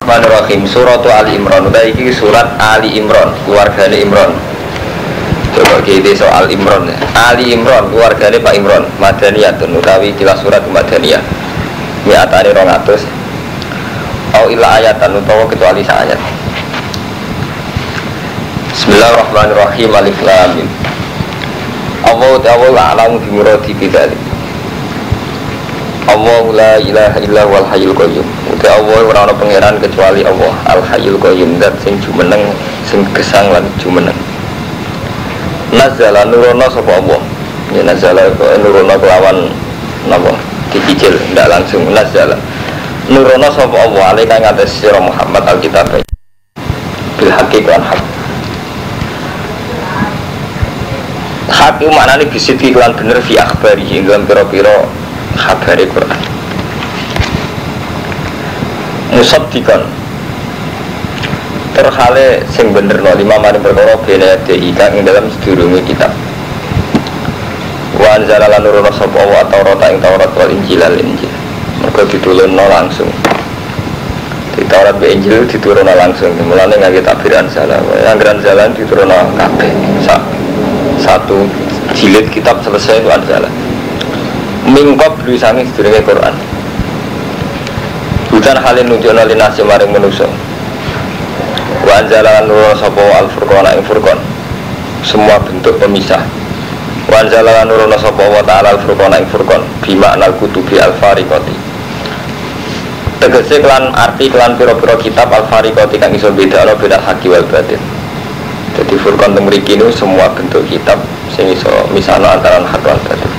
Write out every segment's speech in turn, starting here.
Bismillahirrahmanirrahim. Surat Ali Imran. Iki surat Ali Imran, keluargane Imran. Coba kita soal Imran. Ali Imran, keluargane Pak Imran. Madaniyatun utawi jelas surat Madaniyah. Mi'atane 200. Au illa ayatan utawa kecuali ayat. Bismillahirrahmanirrahim. Alif Lam Mim. Allahu ta'ala a'lamu bi muradi bidzalik. Allahu la ilaha illa huwal hayyul qayyum. Uti Allah ora ana pangeran kecuali Allah, Al Hayyul Qayyum, zat sing jumeneng, sing gesang lan jumeneng. Nazala nurono sapa Allah. Ya nazala nurono kelawan napa? Dicicil ndak langsung nazala. Nurono sapa Allah alika ing atas sira Muhammad Alkitab. Bil haqiqan haq. Hak itu maknanya bisiti lan bener fi akhbari dalam pira-pira khabari Quran. Musaddiqan terhale sing bener no lima mari perkara bene ika ing dalam sedurunge kitab. Wa anzala lan nurono sapa wa Taurat ing Taurat wal Injil al Injil. Mergo ditulunno langsung. Di Taurat be Injil diturunno langsung. Mulane ngangge takbiran salah. Anggaran jalan diturunno kabeh. Satu jilid kitab selesai itu anzala. Mingkop dulu sami sedurunge Quran. Bukan halin nunjukna linasi maring manusa. Wa anzala nur sapa al-furqan ing furqan. Semua bentuk pemisah. Wa anzala nur sapa wa ta'ala al-furqan ing furqan bi makna kutubi al-fariqati. Tegese kelan arti kelan pira-pira kitab al-fariqati kang iso bedakno beda haki wal batin. Jadi furqan teng mriki niku semua bentuk kitab sing iso misahno antara hak lan batin.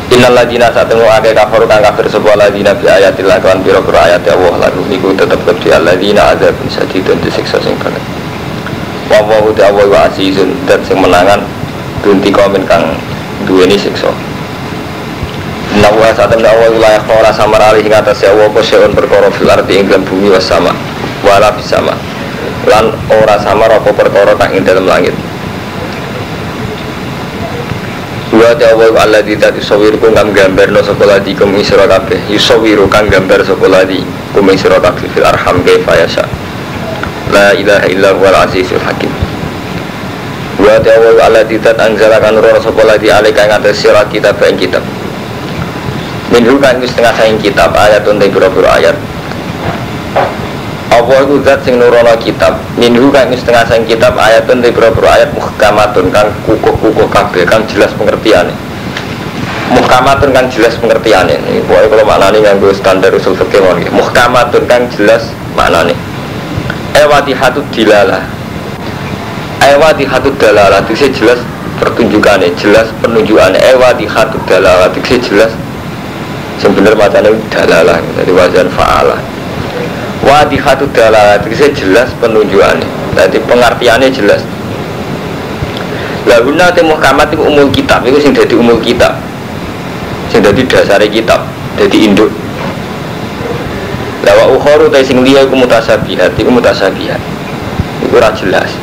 Innal ladina satemu akeh kafir kang kafir sapa ladina bi ayatillah kan pira-pira ayat Allah lalu niku tetep kedhi alladzina adzabun sadidun disiksa sing berat. Wa wa ta'ala wa azizun dat sing menangan dunti komen kang duweni siksa. Nawa satemna Allah wilayah ora samarali ing atase Allah apa seun perkara fil ardi ing dalam bumi was sama wala bis sama lan ora samar apa perkara kang ing dalam langit. Wa ta'awwa alladzi tasawirukum kang gambarno sapa ladi kum isra kabeh yusawiru kang gambar sapa ladi kum isra kabeh fil arham kaifa yasha la ilaha illa huwal azizul hakim. Wa ta'awwa alladzi anzala kan nurana sapa ladi alika ing atas sira kitab ing kitab minhu kan setengah saing kitab ayatun te pira-pira ayat. Allah itu zat sing nurono kitab minhu kang setengah sang kitab ayatun te pira-pira ayat muhkamatun kang kukuh-kukuh kabeh kang jelas pengertiane. Muhkamatun kang jelas pengertiane. Iki pokoke kalau maknane nganggo standar usul fikih mon iki. Muhkamatun kang jelas maknane. Ewatihatud dilalah. Ewatihatud dalalah itu jelas pertunjukane, jelas penunjukane. Ewatihatud dalalah itu jelas sebenarnya macane dalalah dari wazan fa'alah. Wadihatud dalalah itu jelas penunjukannya. Jadi pengertiannya jelas. Lahuna te muhkamat itu umul kitab, itu sing dadi umul kitab. Sing dadi dasare kitab, dadi induk. Lawa ukharu te sing liya iku mutasabihat, iku mutasabihat. Iku ora jelas.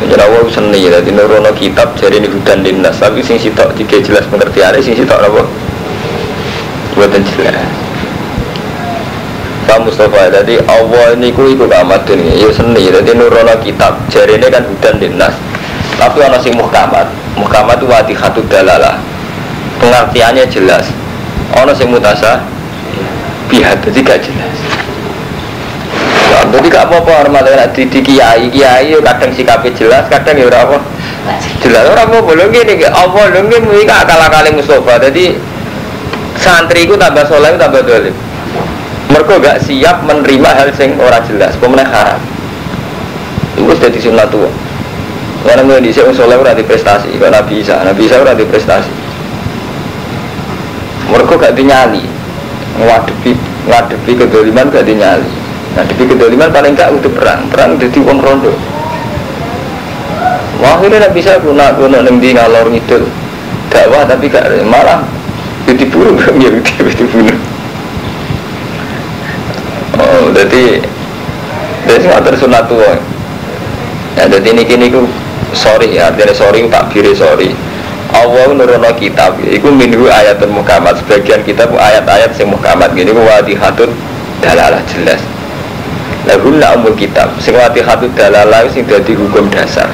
Jenenge seni dadi nurono kitab jare ni hudan linnas, tapi sing sitok dike jelas pengertiannya, sing sitok apa? Boten jelas. Pak Mustafa, jadi Allah ini iku kamat ini, ya seni, jadi nurono kitab, jari ini kan hudan dinas. Tapi ada sing muhkamat itu wadihatud dalalah, pengertiannya jelas. Ada sing mutasa, bihat, jadi gak jelas. Jadi gak apa-apa, hormatnya di kiai kadang sikapnya jelas, kadang ya apa jelas, orang apa, belum gini, Allah belum gini, akal-akali Mustafa, jadi santri itu tambah soleh, tambah dolim. Mereka gak siap menerima hal sing ora jelas, pemenang haram. Itu sudah di sunnah tua. Karena mulai di sini soleh ora di prestasi, karena Nabi Isa ora di prestasi. Mereka gak dinyali, ngadepi kedoliman gak dinyali. Ngadepi kedoliman paling gak untuk perang jadi wong rondo. Akhirnya Nabi Isa guna neng di ngalor ngidul dakwah tapi gak malah diburu ya dibunuh. Oh, jadi ngatur sunat tua. Ya, jadi ini ku sorry ya, artinya sorry takbir sorry. Allah nurono kitab, iku minhu ayatun muhkamat. Sebagian kitab ayat-ayat sing muhkamat. Gini ku wadihatun dalalah jelas. Lahunna umul kitab sing watihatu dalalah sing dadi hukum dasar.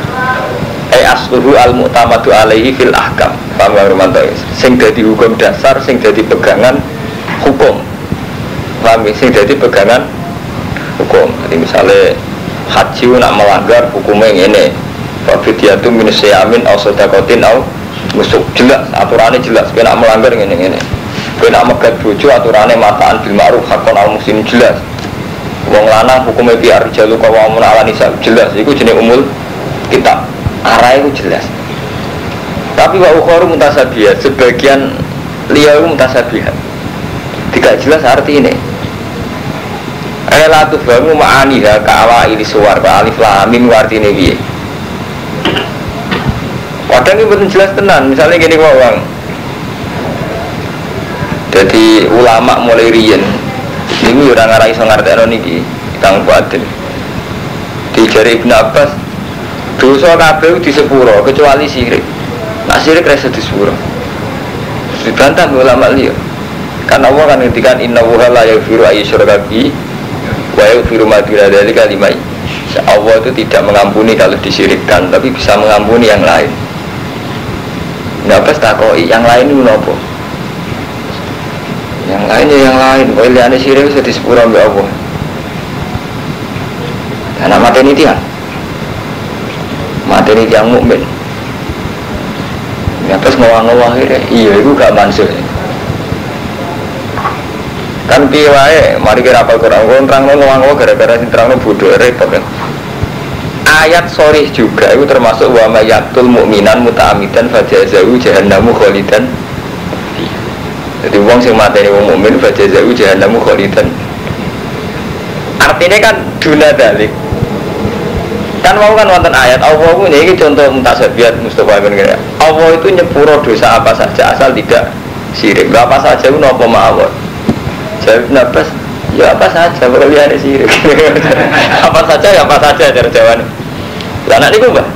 Asluhu al-mu'tamadu alaihi fil ahkam. Paham ya Romanto? Sing dadi hukum dasar, sing dadi pegangan hukum. Paham ya? Sing dadi pegangan hukum. Jadi misalnya haji nak melanggar hukumnya ngene. Fabidiyatu min syamin aw sedaqatin aw nusuk, jelas aturannya jelas. Kowe nak melanggar ngene-ngene. Kowe nak megat bojo aturannya mataan bil ma'ruf hakon al muslim jelas. Wong lanang hukumnya biar rijalu qawamun 'ala nisa jelas. Iku jenenge umul kitab. Arah itu jelas. Tapi wa ukharu mutasabihat, sebagian liya itu mutasabihat. Tidak jelas arti ini. Ayat bangu ma'aniha ka'awa ili suwar alif lam mim artine piye. Kadang ini betul jelas tenan. Misalnya gini wong. Jadi ulama mulai riyen ini ora ngarai iso ngartekno niki kang kuatin. Dijari Ibnu Abbas dosa kabeh di sepuro kecuali syirik. Nah syirik rasa di sepuro. Dibantah ulama liya. Karena Allah kan ngendikan innallaha la yaghfiru ayyusyraka bihi wa yaghfiru ma duna dzalika liman. Allah itu tidak mengampuni kalau disyirikkan, tapi bisa mengampuni yang lain. Nggak pas takoi, yang lain itu nopo? Yang lainnya yang lain. Kau liane syirik bisa di sepuro mbek Allah. Karena mati ini tiang. Mati ini tiang mukmin. Ya terus ngawang-ngawang akhirnya, iya itu gak mansuh. Kan piye wae, mari kira apal Quran, terang ngawang-ngawang gara-gara terang bodoh repot kan. Ayat sorih juga itu termasuk wa may yaqtul mu'minan muta'ammidan fajazahu jahannamu khalidan. Jadi wong sing mateni wong mukmin fajazahu jahannamu khalidan. Artinya kan duna dalik. Kan mau kan wonten ayat Allah ini contoh mutasabihat Mustafa bin Gaya. Allah itu nyepuro dosa apa saja asal tidak syirik. Apa saja itu napa mawon. Jawab nafas, ya apa saja kalau lihat syirik. Apa saja ya apa saja cara jawaban. Lah nek niku Mbah.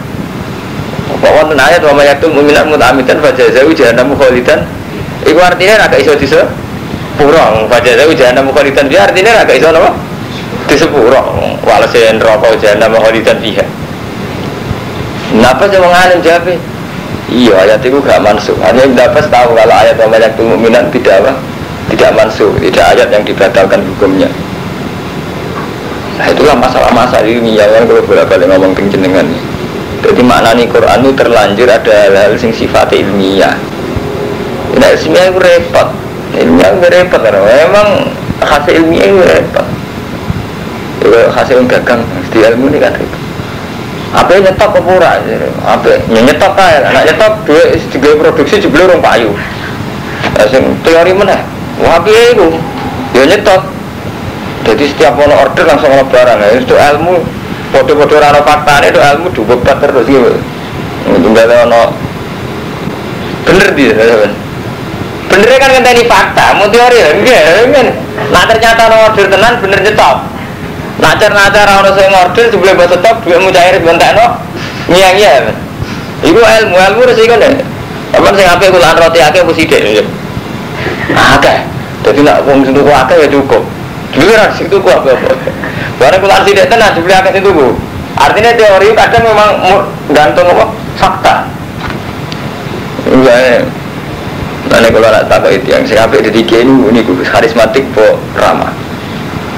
Apa wonten ayat wa mayyatul mu'minat muta'ammidan fajazahu jahannamu khalidan. Iku artinya agak iso disepuro. Fajazahu jahannamu khalidan. Dia artinya agak iso napa? Disepuro walase neraka jahanam khalidan fiha. Napa sing mengalim jawab? Iya ayat itu gak mansuh. Hanya dapat tahu kalau ayat wa mayyatul mu'minat tidak apa? Tidak mansuh, tidak ayat yang dibatalkan hukumnya. Nah itulah masalah-masalah ilmiah yang kalau bolak-balik ngomong jenengan. Jadi maknanya Quran itu terlanjur ada hal-hal yang sifatnya ilmiah. Tidak ilmiah itu repot. Ilmiah itu repot karena memang hasil ilmiah itu repot. Hasil dagang di ilmu ini kan repot. Apa yang nyetop apa ora? Apa yang nyetop ae, nek nyetop duit digawe produksi jebule rong payu. Lah sing teori meneh. Wah piye iku? Ya nyetop. Jadi setiap ono order langsung ono barang. Itu ilmu padha-padha ora ono faktane, itu ilmu dibebat terus gitu. Tunggal ono bener dia. Bener kan ngenteni fakta, mau teori ya enggak. Nah ternyata ono order tenan bener nyetop. Nacar-nacar orang saya ngorder sebelum bahasa top dua mucair bentakno ngiang-ngiang. Iku ilmu resiko deh. Kapan saya ngapain kulaan roti akeh mesti deh. Akeh. Jadi nak wong sing tuku akeh ya cukup. Dulu kan sing tuku apa? Barang kulaan sidik tenan sebelum akeh sing tuku. Artinya teori kadang memang gantung apa? Fakta. Enggak. Nah kalau nak tak itu yang saya ngapain jadi ini karismatik po ramah.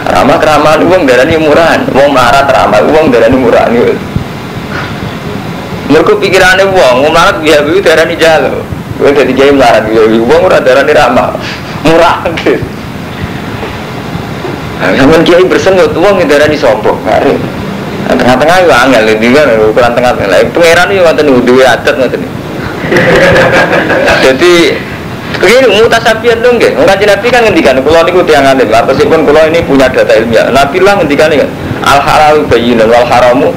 Ramah keramaan uang darani murahan, uang melarat ramah uang darani murahan itu. Mereka pikirannya uang melarat biar biar darani jalo. Uang jadi jaya melarat biar uang murah darani ramah murah gitu. Namun kiai bersengut uang darani sombong. Tengah-tengah itu angel, ini kan ukuran tengah-tengah. Pengeran itu nggak tahu dua adat nggak tahu. Jadi begini mutasabihat dong nggih. Kanjeng Nabi kan ngendikan kula niku tiyang alim. Meskipun kula ini punya data ilmiah. Nabi lah ngendikan kan al halalu bayyinun wal haramu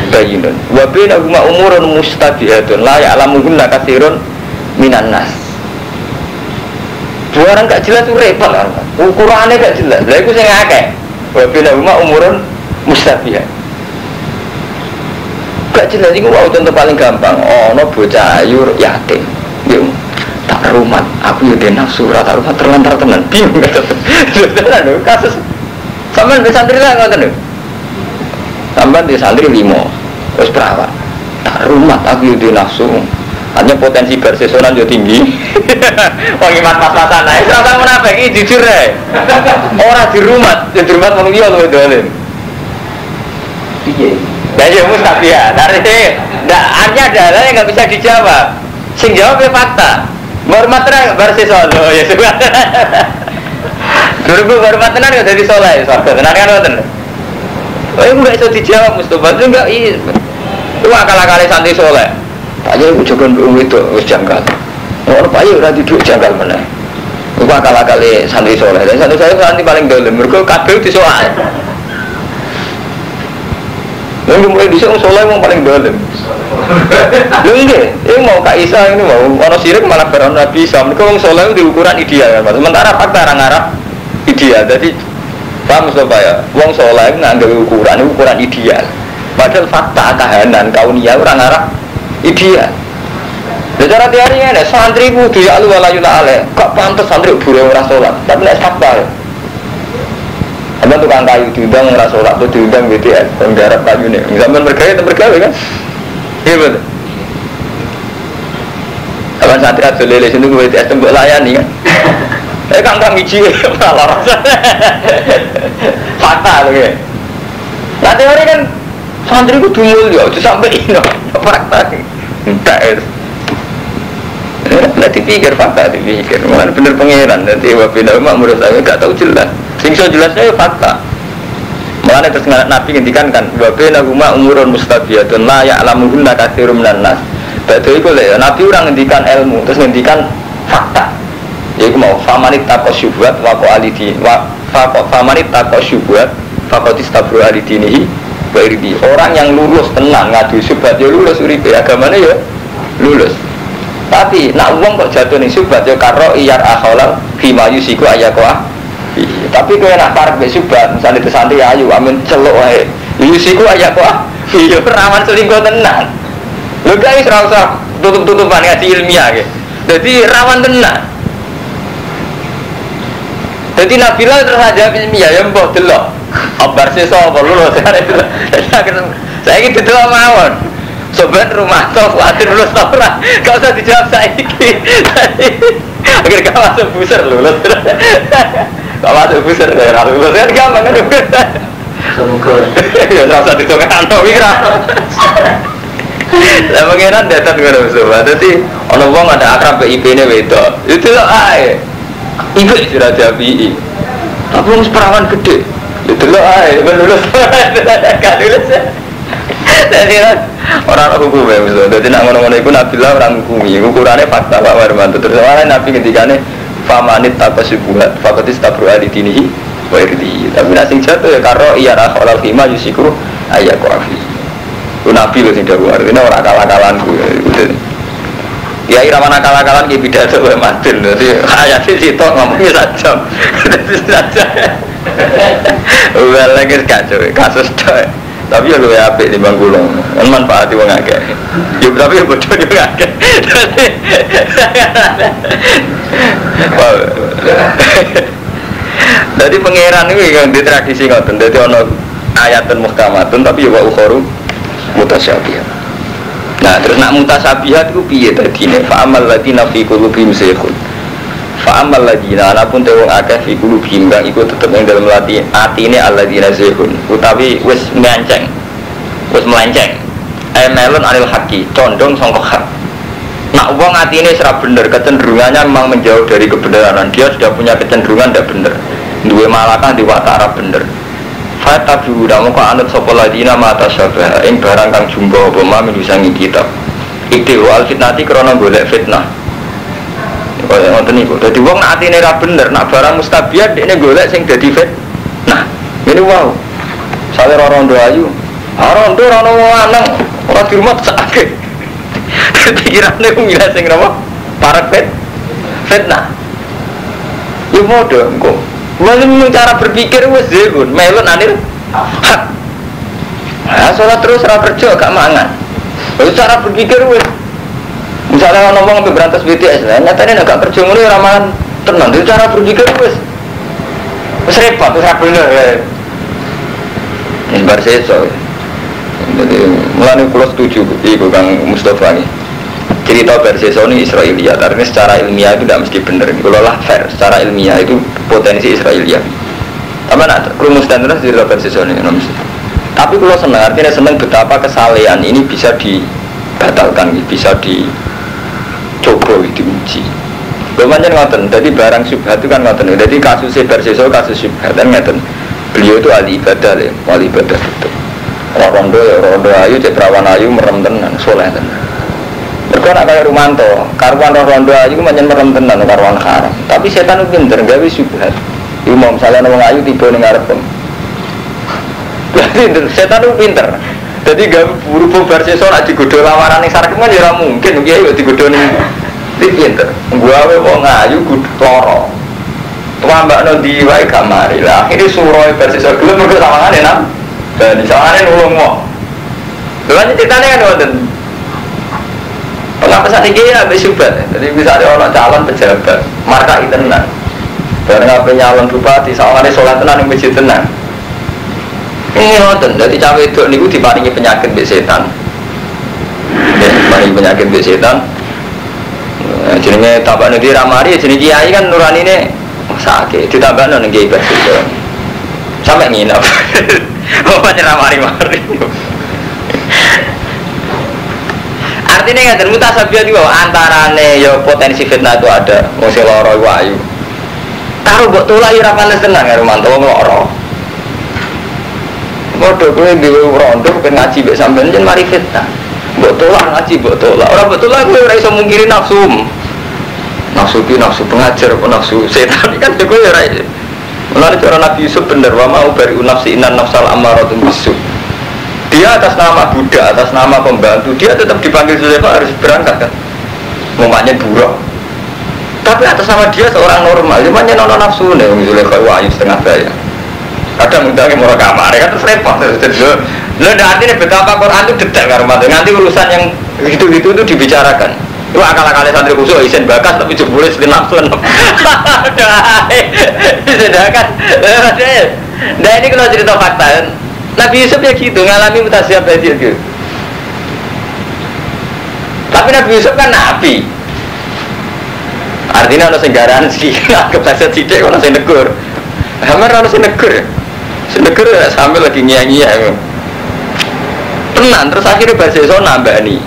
bayyinun. Wa bainahuma umurun mustabihatun la ya'lamuhunna katsirun minan nas. Barang gak jelas itu repot kan. Ukurane gak jelas. Lha iku sing akeh. Wa bainahuma umurun mustabihat. Gak jelas iku wae contoh paling gampang. Ono bocah ayu yatim. Yo tak rumat, aku ya nafsu rata rumah terlantar tenan bingung tenan kasus Sampeyan di santri lah ngoten lho. Sampeyan di santri 5. Wis perawat. Tak rumah aku di nafsu. Hanya potensi bersesonan yo tinggi. Wong iman pas-pasan ae. Ora munafik iki jujur ae. Ora di rumah wong liya luwih dolen. Piye? Lah ya mustabiat. Ndak artinya ada hal yang enggak bisa dijawab. Sing jawab ya fakta. Hormat tenan bersesono ya sudah. Dulu hormat tenan ya dadi saleh, surga tenan kan ngoten. Oh, itu enggak bisa dijawab Mustafa. Itu enggak itu akal-akale santri saleh. Pak Yai ujogon itu wis janggal. Ora Pak Yai ora duduk janggal meneh. Iku akal-akale santri saleh. Dan santri paling dalem mergo kabeh disoal. Lalu mulai bisa soleh mau paling dalam. Lalu ini mau Kak Isa ini mau orang sirik malah beron Nabi Isa. Mereka orang soleh itu ukuran ideal kan. Sementara fakta orang Arab ideal. Jadi paham Mustafa ya. Orang soleh itu nggak ukuran ideal. Padahal fakta kahanan kauniyah orang Arab ideal. Secara teorinya nih santri itu dia alu walayuna ale. Kok pantas santri burung orang sholat. Tapi nih fakta. Ada tukang kayu diundang nggak sholat tuh diundang BTS penggarap kayu nih. Zaman bergaya kan? Iya betul. Abang santri atau lele sini gue BTS tembok layani kan? Kang hiji malah rasa. Fakta loh ya. Nah teori kan santri gue dumul ya, itu sampai ini fakta. Entah es. Nanti pikir fakta, dipikir. Mana bener pengeran nanti wabila mak menurut saya nggak tahu jelas. Sing so jelasnya ya fakta. Mulane terus Nabi ngendikan kan wa bainahuma umurun mustabiyatun la ya'lamuhunna katsirun minan nas. Badhe iku lho Nabi ora ngendikan ilmu, terus ngendikan fakta. Yaiku mau famanit taqasyubat wa qalidi wa famanit taqasyubat faqad istabru alidinihi wa irdi. Orang yang lulus tenang ngadu syubhat ya lulus uripe agamane ya lulus. Tapi nak wong kok jatuh ning syubhat ya karo iyar akhalal fima yusiku ayaqah. Tapi kau nak parek besubah, misalnya itu santri ayu, amin celok aja. Yusiku aja kok, iya rawan selingkuh tenan. Lu guys rasa tutup-tutupan ngaji ilmiah gitu. Jadi rawan tenan. Jadi Nabila terhadap ilmiah yang boh delok. Abar sih soal lulus. Saya gitu delok mawon. Sobat rumah tok khawatir lulus tau ora. Gak usah dijawab saiki. Agar gak masuk buser lulus. Gak masuk buser daerah lulus kan gampang kan. Semoga. Ya rasa ditongan wira. Lah pengenan datat ngono sobat. Dadi ana wong ada akrab ke IP-ne wedok. Itu lho ae. Iku sudah jadi. Tapi wong perawan gede. Itu lho ae ben lulus. Gak lulus. Jadi orang hukum ya misalnya. Jadi nak ngono-ngono itu Nabilah orang hukumi. Ukurannya fakta Pak Warmanto. Terus awalnya Nabi ketikanya famanit taqasyubuhat faqatis tabru alidinihi wa irdi. Tapi nasi jatuh ya karo iya rakholal khima yusiku ayah kuafi. Itu Nabi loh sing dawuh. Ini orang akal-akalanku. Ya iraman akal-akalan ki pidato wae matil. Jadi ayat sitok ngomongnya sajam. Saja. Wah lagi kacau kasus toh. Tapi ya luwe apik timbang kula. Kan manfaati wong akeh. Ya tapi ya bodoh yo akeh. Jadi pangeran iki yang di tradisi ngoten. Dadi ana ayatun muhkamatun tapi ya wa ukharu mutasyabihat. Nah, terus nak mutasyabihat iku piye dadine? Fa amal ladina fi qulubihim zayghun. Fa amal ladina anapun te wong akeh fi qulubihim kang iku tetep ing dalem atine alladina zayghun. Utawi wis melenceng. Wis melenceng. Melon anil haqi, condong sangka hak. Nak wong atine ora bener, kecenderungannya memang menjauh dari kebenaran. Dia sudah punya kecenderungan tidak bener. Duwe malakah di watara bener. Fatabu damu ka anut sapa ladina mata syabah ing barang kang jumbo apa mamin wisangi kitab. Iktiru al fitnati krana golek fitnah. Kaya ngoten niku. Dadi wong nek atine ra bener, nak barang mustabiat dekne golek sing dadi fitnah. Ngene wow. Sale ora rondo ayu. Ora rondo ora ono lanang, ora di rumah sakake. Pikirane ku milih sing napa? Parek fitnah. Yo modho engko. Wong cara berpikir wis zehun, melon anil hak. Nah, salat terus ora kerja gak mangan. Wis cara berpikir wis. Misalnya ana wong ambek berantas BTS, nyatane nek gak kerja ngono ora mangan tenan. Itu cara berpikir wis repot, wis ra bener. Barseso. Jadi mulai pulau setuju ibu Kang Mustafa ini cerita Barseso ini Israiliyat. Artinya secara ilmiah itu tidak mesti benar. Kalau lah fair, secara ilmiah itu potensi Israiliyat. Tapi nak rumus dan terus cerita Barseso ini mesti. Tapi kalau senang, artinya senang betapa kesalehan ini bisa dibatalkan, bisa dicoba, diuji. Kemudian ngoten, jadi barang syubhat itu kan ngoten. Jadi kasus Barseso, kasus syubhat kan ngoten. Beliau itu ahli ibadah, ahli ibadah itu. Rondo ayu, cek perawan ayu, merem tenan, soleh tenan. Mereka nak kayak Rumanto, karuan rondo ayu macam merem tenan, karuan haram. Tapi setan itu pinter, gawe syubhat. Ibu mau misalnya orang ayu tiba ning ngarepem. Jadi setan itu pinter. Jadi gawe berhubung Barseso nak digodho lawaran ning sarkem kan ya ora mungkin, kiai kok digodho ning pinter. Gawe wong ayu kudu lara. Tuambakno ndi wae gak mari. Lah akhire suroe Barseso dulu mergo sawangane nang dan di sana nulung mau. Lalu ceritanya kan wonten. Pengapesan ini ya syubhat. Jadi misalnya orang calon pejabat, marka itu tenan. Bareng apa nyalon bupati, sawangannya sholat tenan yang masjid tenan. Ini wonten. Jadi cawe itu niku diparingi penyakit mbek setan. Diparingi penyakit mbek setan. Jenenge tambakno di ramari, jenenge kiai kan nuranine sakit. Ditambahno ning kiai Barseso. Sampai nginep. Bapaknya ramari-mari. Artinya nggak mutasabiyah itu antarane ya potensi fitnah itu ada. Mesti loro wayu. Taruh buat tulah ira panas tenang ya Romanto wong loro. Bodoh kowe dhewe rondo pengen ngaji mbek sampean yen mari fitnah. Mbok tulah ngaji mbok tulah. Ora mbok tulah kowe ora iso mungkiri nafsu. Nafsu ki nafsu pengajar apa nafsu setan kan kowe ora. Melalui cara Nabi Yusuf benar, wa mau bari nafsi inan nafsal amaratun bisu. Dia atas nama Buddha, atas nama pembantu, dia tetap dipanggil Zulekha harus berangkat kan. Umpamanya buruk. Tapi atas nama dia seorang normal, umpamanya nono nafsu nih, Zulekha wahyu setengah daya. Kadang udah mau kamar, kan terus repot. Lo artinya betapa Quran itu detail kan, nanti urusan yang itu dibicarakan. Itu akal-akalnya santri khusus, isen bakas tapi jebule setin nafsu. Sedangkan, nah ini kalau cerita fakta, Nabi Yusuf ya gitu, ngalami mutasyab badil gitu. Tapi Nabi Yusuf kan nabi. Artinya ada senggaran sih, kepleset sidik, ada yang negur. Hamar ada yang negur. Senegur sambil lagi nyanyi-nyanyi. Tenang, terus akhirnya Barseso nambah nih.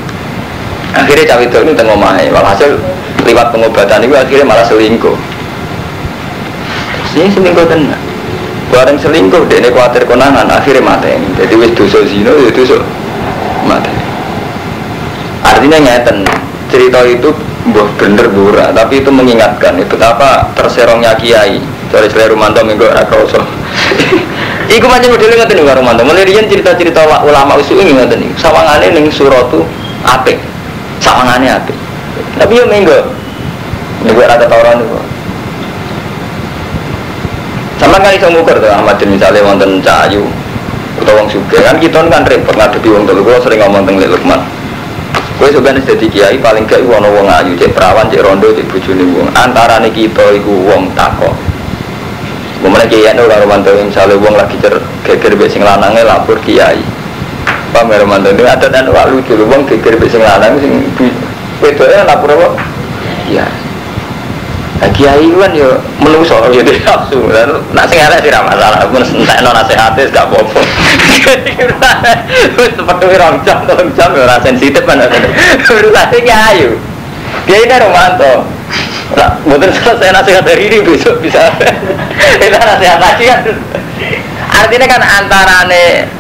Akhirnya cawe itu tengok omahnya, walhasil lewat pengobatan itu akhirnya malah selingkuh. Ini selingkuh tenang. Bareng selingkuh, dia ini khawatir konangan, akhirnya mati ini. Jadi wis dosa zina, ya dosa mati. Artinya ngeten, cerita itu bener bura, tapi itu mengingatkan betapa terserongnya kiai. Dari Sri Rumanto minggu Rakrauso. Iku macam modelnya ngeten nih Rumanto. Melirian cerita-cerita ulama usul ini ngeten nih. Sawangane ning suratu apik. Sawangane apik. Tapi yo minggu rata tauran itu. Sama kan iso ngukur tuh Ahmad misalnya wonten Cahayu utawa wong sugih kan kita kan repot ngadepi wong telu. Kulo sering ngomong teng Lek Lukman. Kowe sebenarnya dadi kiai paling gak ono wong ayu, cek perawan, cek rondo, cek bojone wong. Antarane kita iku wong takok. Mulane kiai nek ora romanto misale wong lagi geger mbek sing lanange lapor kiai. Paham ya romanto itu ada dan wak lucu wong geger mbek sing lanang sing wedoke lapor apa? Iya. Nah, kiai kan yo menungso yo nafsu. Nak sing arek ora masalah, aku entekno nasihate gak apa-apa. Wis seperti rong jam ora sensitif kan. Urusane kiai. Kiai nek romanto. Lah, mboten selesai nasihat hari ini besok bisa. Kita nasihat lagi kan. Artinya kan antarane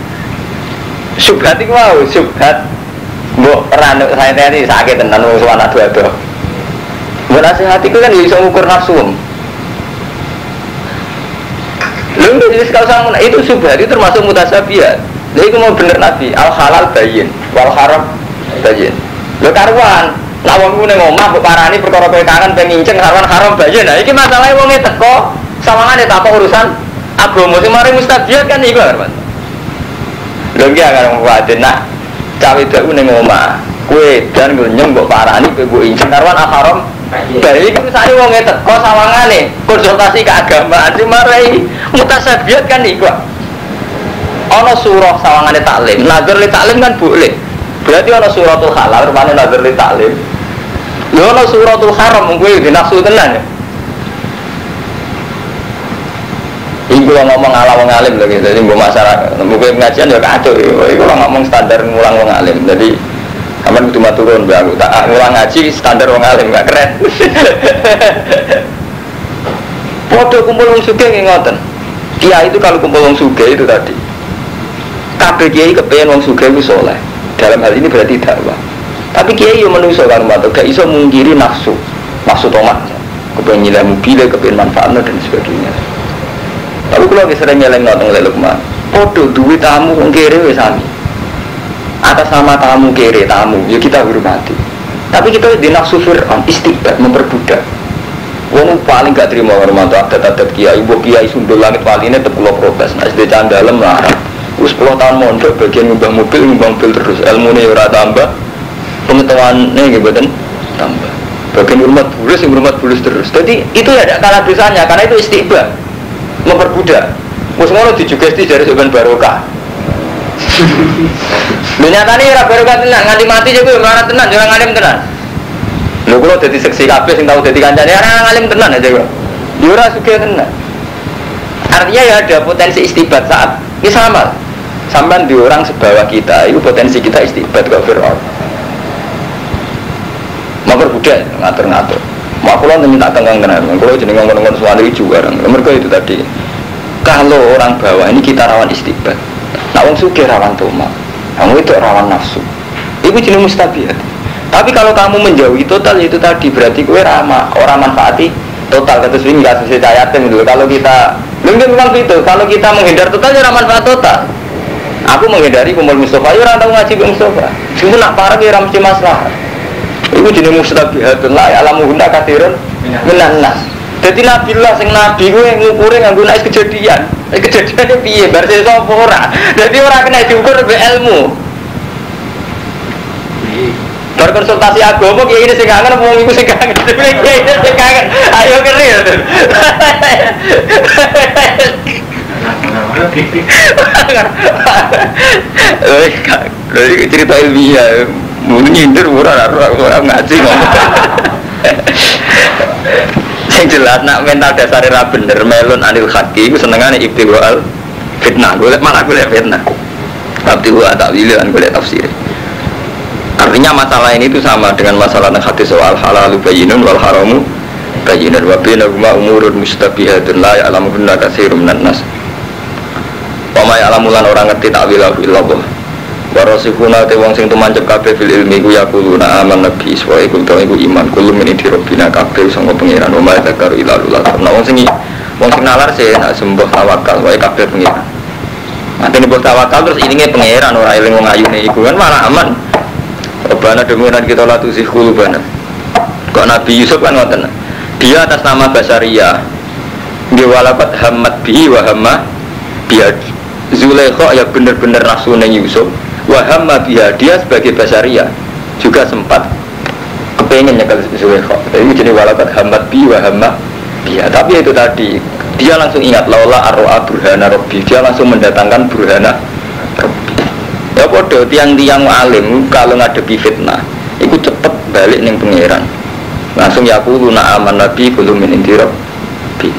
subhat iku mau subhat mbok ranu saya tadi sakit tenan wong suwana ado-ado. Mbok nasihat iku kan iso ngukur nafsu. Lha wis kalau itu subhat itu termasuk mutasabiyat. Lha iku mau bener Nabi, al halal bayyin wal haram bayyin. Lho karuan lawang ku ning omah mbok parani perkara kowe kangen pengen nginceng haram bayyin. Nah iki masalahe wonge teko sawangane tak urusan agama sing mari mustabiyat kan iku kan. Lho iki akan kuwatir nak cawe dhewe ning omah. Kowe dan nyem mbok parani kowe mbok nginceng haram bayyin. Iki misale wonge teko sawangane konsultasi keagamaan sing mari mutasabiyat kan iku. Ana surah sawangane taklim, nazar li taklim kan boleh. Berarti ana suratul halal, rupane nazar li taklim. Lho ana suratul haram mung kuwi dinafsu tenan ya. Iku lo ngomong ala wong alim lho gitu. Jadi mbok masyarakat, mbok pengajian ya kacau. Iku lo ngomong standar ngulang wong alim. Jadi aman kudu maturun mbak aku tak ngulang ngaji standar wong alim gak keren. Podo kumpul wong sugih nggih ngoten. Kiai itu kalau kumpul wong sugih itu tadi. Kabeh kiai kepengin wong sugih ku saleh. Dalam hal ini berarti dakwah. Tapi kiai yo menungso kan matur gak iso mungkiri nafsu. Nafsu tomat. Kepengin nyileh mobil, kepengin manfaatnya dan sebagainya. Tapi kalau sering nyeleng notong lelukman, podo duit tamu wong kere wis sami. Atas nama tamu kere tamu, ya kita hormati. Tapi kita di nafsu Fir'aun istiqbat memperbudak. Wong paling gak terima hormat adat-adat kiai, ibu kiai sundul langit waline tetep kula protes. Nek SD candalem larang. Wis 10 tahun mondok bagian ngubah mobil terus, ilmune ora tambah, pengetahuane nggih mboten tambah. Bagian hormat bulus terus. Jadi itu ya tidak kalah dosanya karena itu istiqbat. Memperbudak. Wis ngono dijugesti dari Subhan Barokah. Lho nyatane ora barokah tenan, nganti mati yo kuwi ora tenan, ora ngalim tenan. Lho kula dadi seksi kabeh sing tau dadi kancane ora ngalim tenan aja kok. Yo ora sugih tenan. Artinya ya ada potensi istibat saat ini sama. Sampai di orang sebawah kita, itu potensi kita istibat ke Fir'aun. Memperbudak, ngatur-ngatur. Mak kula minta tenggang tenan. Kula jeneng ngomong-ngomong suwali juga. Mereka itu tadi. Kalau orang bawah ini kita rawan istibat. Nah wong sugih rawan tomat. Kamu itu rawan nafsu. Itu jenis mustabihat. Tapi kalau kamu menjauhi total itu tadi berarti kowe ramah orang manfaati total kata swing kasus cayatin dulu. Kalau kita mungkin memang itu. Kalau kita menghindar total ya manfaat total. Aku menghindari kumpul Mustafa. Ya orang tahu ngaji ke Mustafa. Cuma nak parah ya mesti masalah. Itu jenis mustabihatun la ya'lamuhunna katsirun minan nas. Dadi nabilah sing nabi kuwi ngukure nganggo nek kejadian. Kejadiane piye bar sesuk apa ora. Dadi ora kena diukur mbek ilmu. Bar konsultasi agama kiai ini sing kangen wong iku sing kangen. Kiai ini sing kangen. Ayo keri. Cerita ilmiah mungkin nyindir orang ngaji ngomong. Yang jelas nak mental dasarnya ra bener melon anil haki itu senengane ibtiwal fitnah. Golek malah golek fitnah. Tapi gua tak pilihan golek tafsir. Artinya masalah ini itu sama dengan masalah hadis soal halal bayyinun wal haramu bayyinun wa bainahuma umurun mustabihatun la ya'lamuhunna katsirun minan nas. Wa ma ya'lamulan orang ngerti takwilahu illallah. Warasikhuna te wong sing tumancep kabeh fil ilmi ku yaquluna amanna bi wa iku iman kullu min indi rabbina kabeh sanga pangeran wa ma dzakaru illa lillah. Nah wong sing nalar sih nak sembah tawakal wae kabeh pangeran. Mate nek tawakal terus ilinge pangeran ora eling wong ayune iku kan malah aman. Rabbana demikian kita la tuzigh qulubana. Kok Nabi Yusuf kan ngoten. Dia atas nama Basaria. Dia walakat hamad bihi wa hamma biha. Zulaikha ya bener-bener nafsune Yusuf. Wahamma biha dia sebagai basaria juga sempat kepengen nyekel Zulaikha. Tapi jadi walakat hamad bi wahamma biha. Tapi itu tadi dia langsung ingat laula arro'a burhana rabbi. Dia langsung mendatangkan burhana rabbi. Ya podo tiang-tiang alim kalau ngadepi fitnah itu cepet balik ning pangeran. Langsung yaquluna aman nabi kullu min indi rabbi.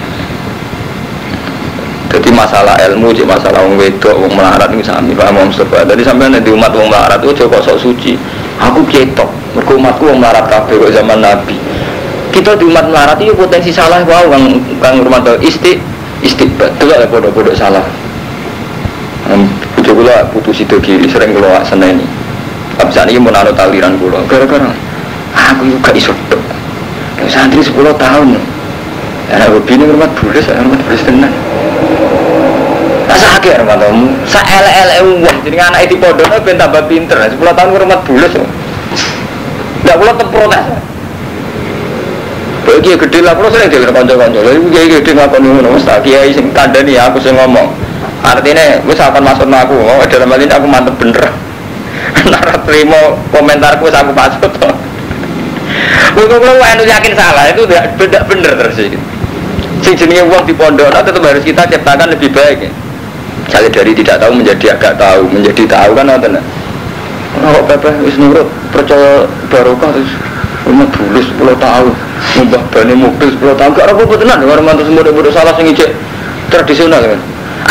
Jadi masalah ilmu, jadi masalah wong wedok, wong melarat ini sami paham Om Mustafa. Jadi sampai di umat wong melarat itu kok sok suci. Aku ketok, mergo umatku wong melarat kabeh kok zaman Nabi. Kita di umat melarat itu potensi salah wow kang rumah istiqbat. Delok ya bodoh-bodoh salah. Bojo kula putus itu kiri sering kula seneni. Abisane iki mun ana taliran kula. Gara-gara aku juga iso tok. Santri 10 tahun. Ana bini rumah bulus tenan. Rasa akeh rumatamu, saelek-elek wong jenenge anake dipondhokno ben tambah pinter. 10 tahun rumah bulus. Ndak kula protes. Bagi gede lah, kula sering dhewe kanca-kanca. Lha iki kiai gede ngakoni ngono, wis tak kiai sing kandhani aku sing ngomong. Artinya wis akan masuk aku, dalam hal ini aku mantep bener. Nara terima komentarku aku pasut. Kalau anu yakin salah itu tidak bener terus. Sing jenenge wong di pondok tetap harus kita ciptakan lebih baik. Misalnya dari tidak tahu menjadi agak tahu, menjadi tahu kan ngoten. Ora pepe wis nurut, percaya barokah terus umat bulus 10 tahun, mbah bane mobil 10 tahun gak apa-apa tenan karo mantu semudah-mudah salah sing ijek tradisional kan.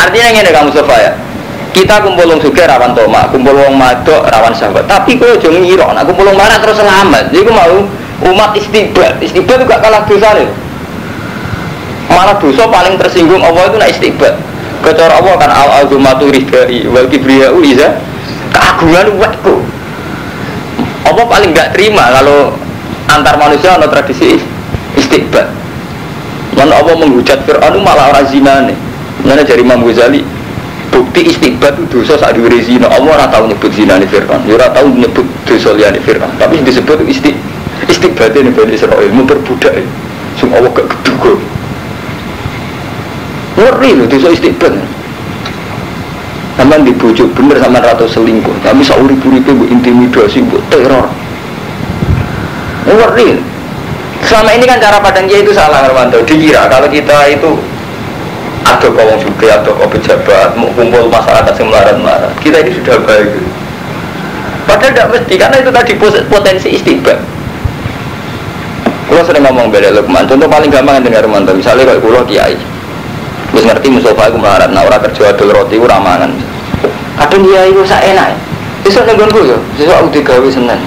Artinya ngene kamu Mustafa ya. Kita kumpul wong sugih rawan tomak, kumpul wong madok rawan sahabat. Tapi kowe aja ngira nek kumpul wong marah terus selamat. Iku mau umat istighfar. Istighfar itu gak kalah dosane. Malah dosa paling tersinggung Allah itu nek istighfar. Kecara Allah kan al-azumatu ridai wal kibriya'u iza keagungan wetku. Allah paling gak terima kalau antar manusia ada tradisi istighfar. Mana Allah menghujat Fir'aun malah orang zina nih. Mana dari Imam Ghazali bukti istighfar itu dosa saat diwiri zina. Allah ora tahu nyebut zina nih Fir'aun, ora tahu nyebut dosa liane Fir'aun. Tapi disebut istighfar ini Bani Israil memperbudak. Semua Allah gak keduga. Ngeri loh dosa istighfar. Sampai dibujuk bener sama ratu selingkuh. Tapi saurip-uripe bu intimidasi, bu teror. Ngeri. Selama ini kan cara pandang dia itu salah Hermanto. Dikira kalau kita itu ada kawan juga, ada kawan pejabat, mau kumpul masyarakat yang melarat-melarat. Kita ini sudah baik. Padahal tidak mesti, karena itu tadi potensi istighfar. Kalau sering ngomong beda Lukman, contoh paling gampang dengan Hermanto. Misalnya kalau kulo kiai, terus ngerti Mustafa itu melarat, nah orang kerja adol roti itu ramangan. Kadang kiai itu sak enak. Besok nenggonku ya, besok aku digawe Senin.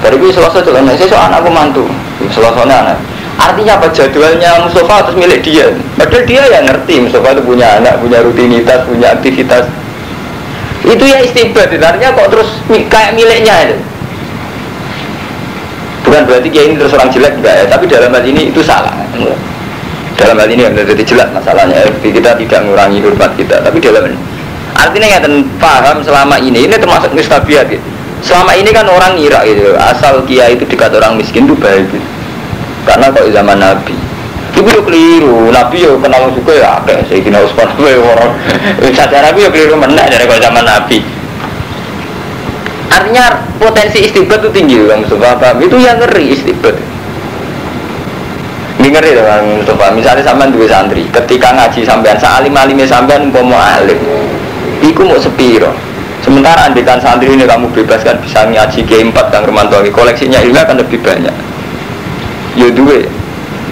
Dari gue Selasa jalan, besok anakku mantu. Selasanya anak. Artinya apa jadwalnya Mustafa harus milik dia. Padahal dia yang ngerti Mustafa itu punya anak, punya rutinitas, punya aktivitas. Itu ya istighfar. Artinya kok terus kayak miliknya itu. Bukan berarti dia ini terus orang jelek enggak ya. Tapi dalam hal ini itu salah. Dalam hal ini yang jadi jelas masalahnya. Kita tidak mengurangi hormat kita. Tapi dalam ini artinya yang paham selama ini termasuk mustabiat gitu. Selama ini kan orang ngira gitu. Asal kiai itu dekat orang miskin itu baik gitu. Karena kok zaman Nabi itu yo keliru, Nabi yo kenal juga ya akeh Sayyidina Utsman wae orang secara Nabi yo keliru meneh dari kok zaman Nabi. Artinya potensi istighfar itu tinggi Bang Mustafa. Itu yang ngeri istighfar. Ini ngeri Bang Mustafa. Misalnya sampean duwe santri, ketika ngaji sampean salim-alime sampean umpama alim. Iku mau sepiro. Sementara andikan santri ini kamu bebaskan bisa ngaji G4 Kang Romanto, koleksinya ilmu akan lebih banyak. Ya duwe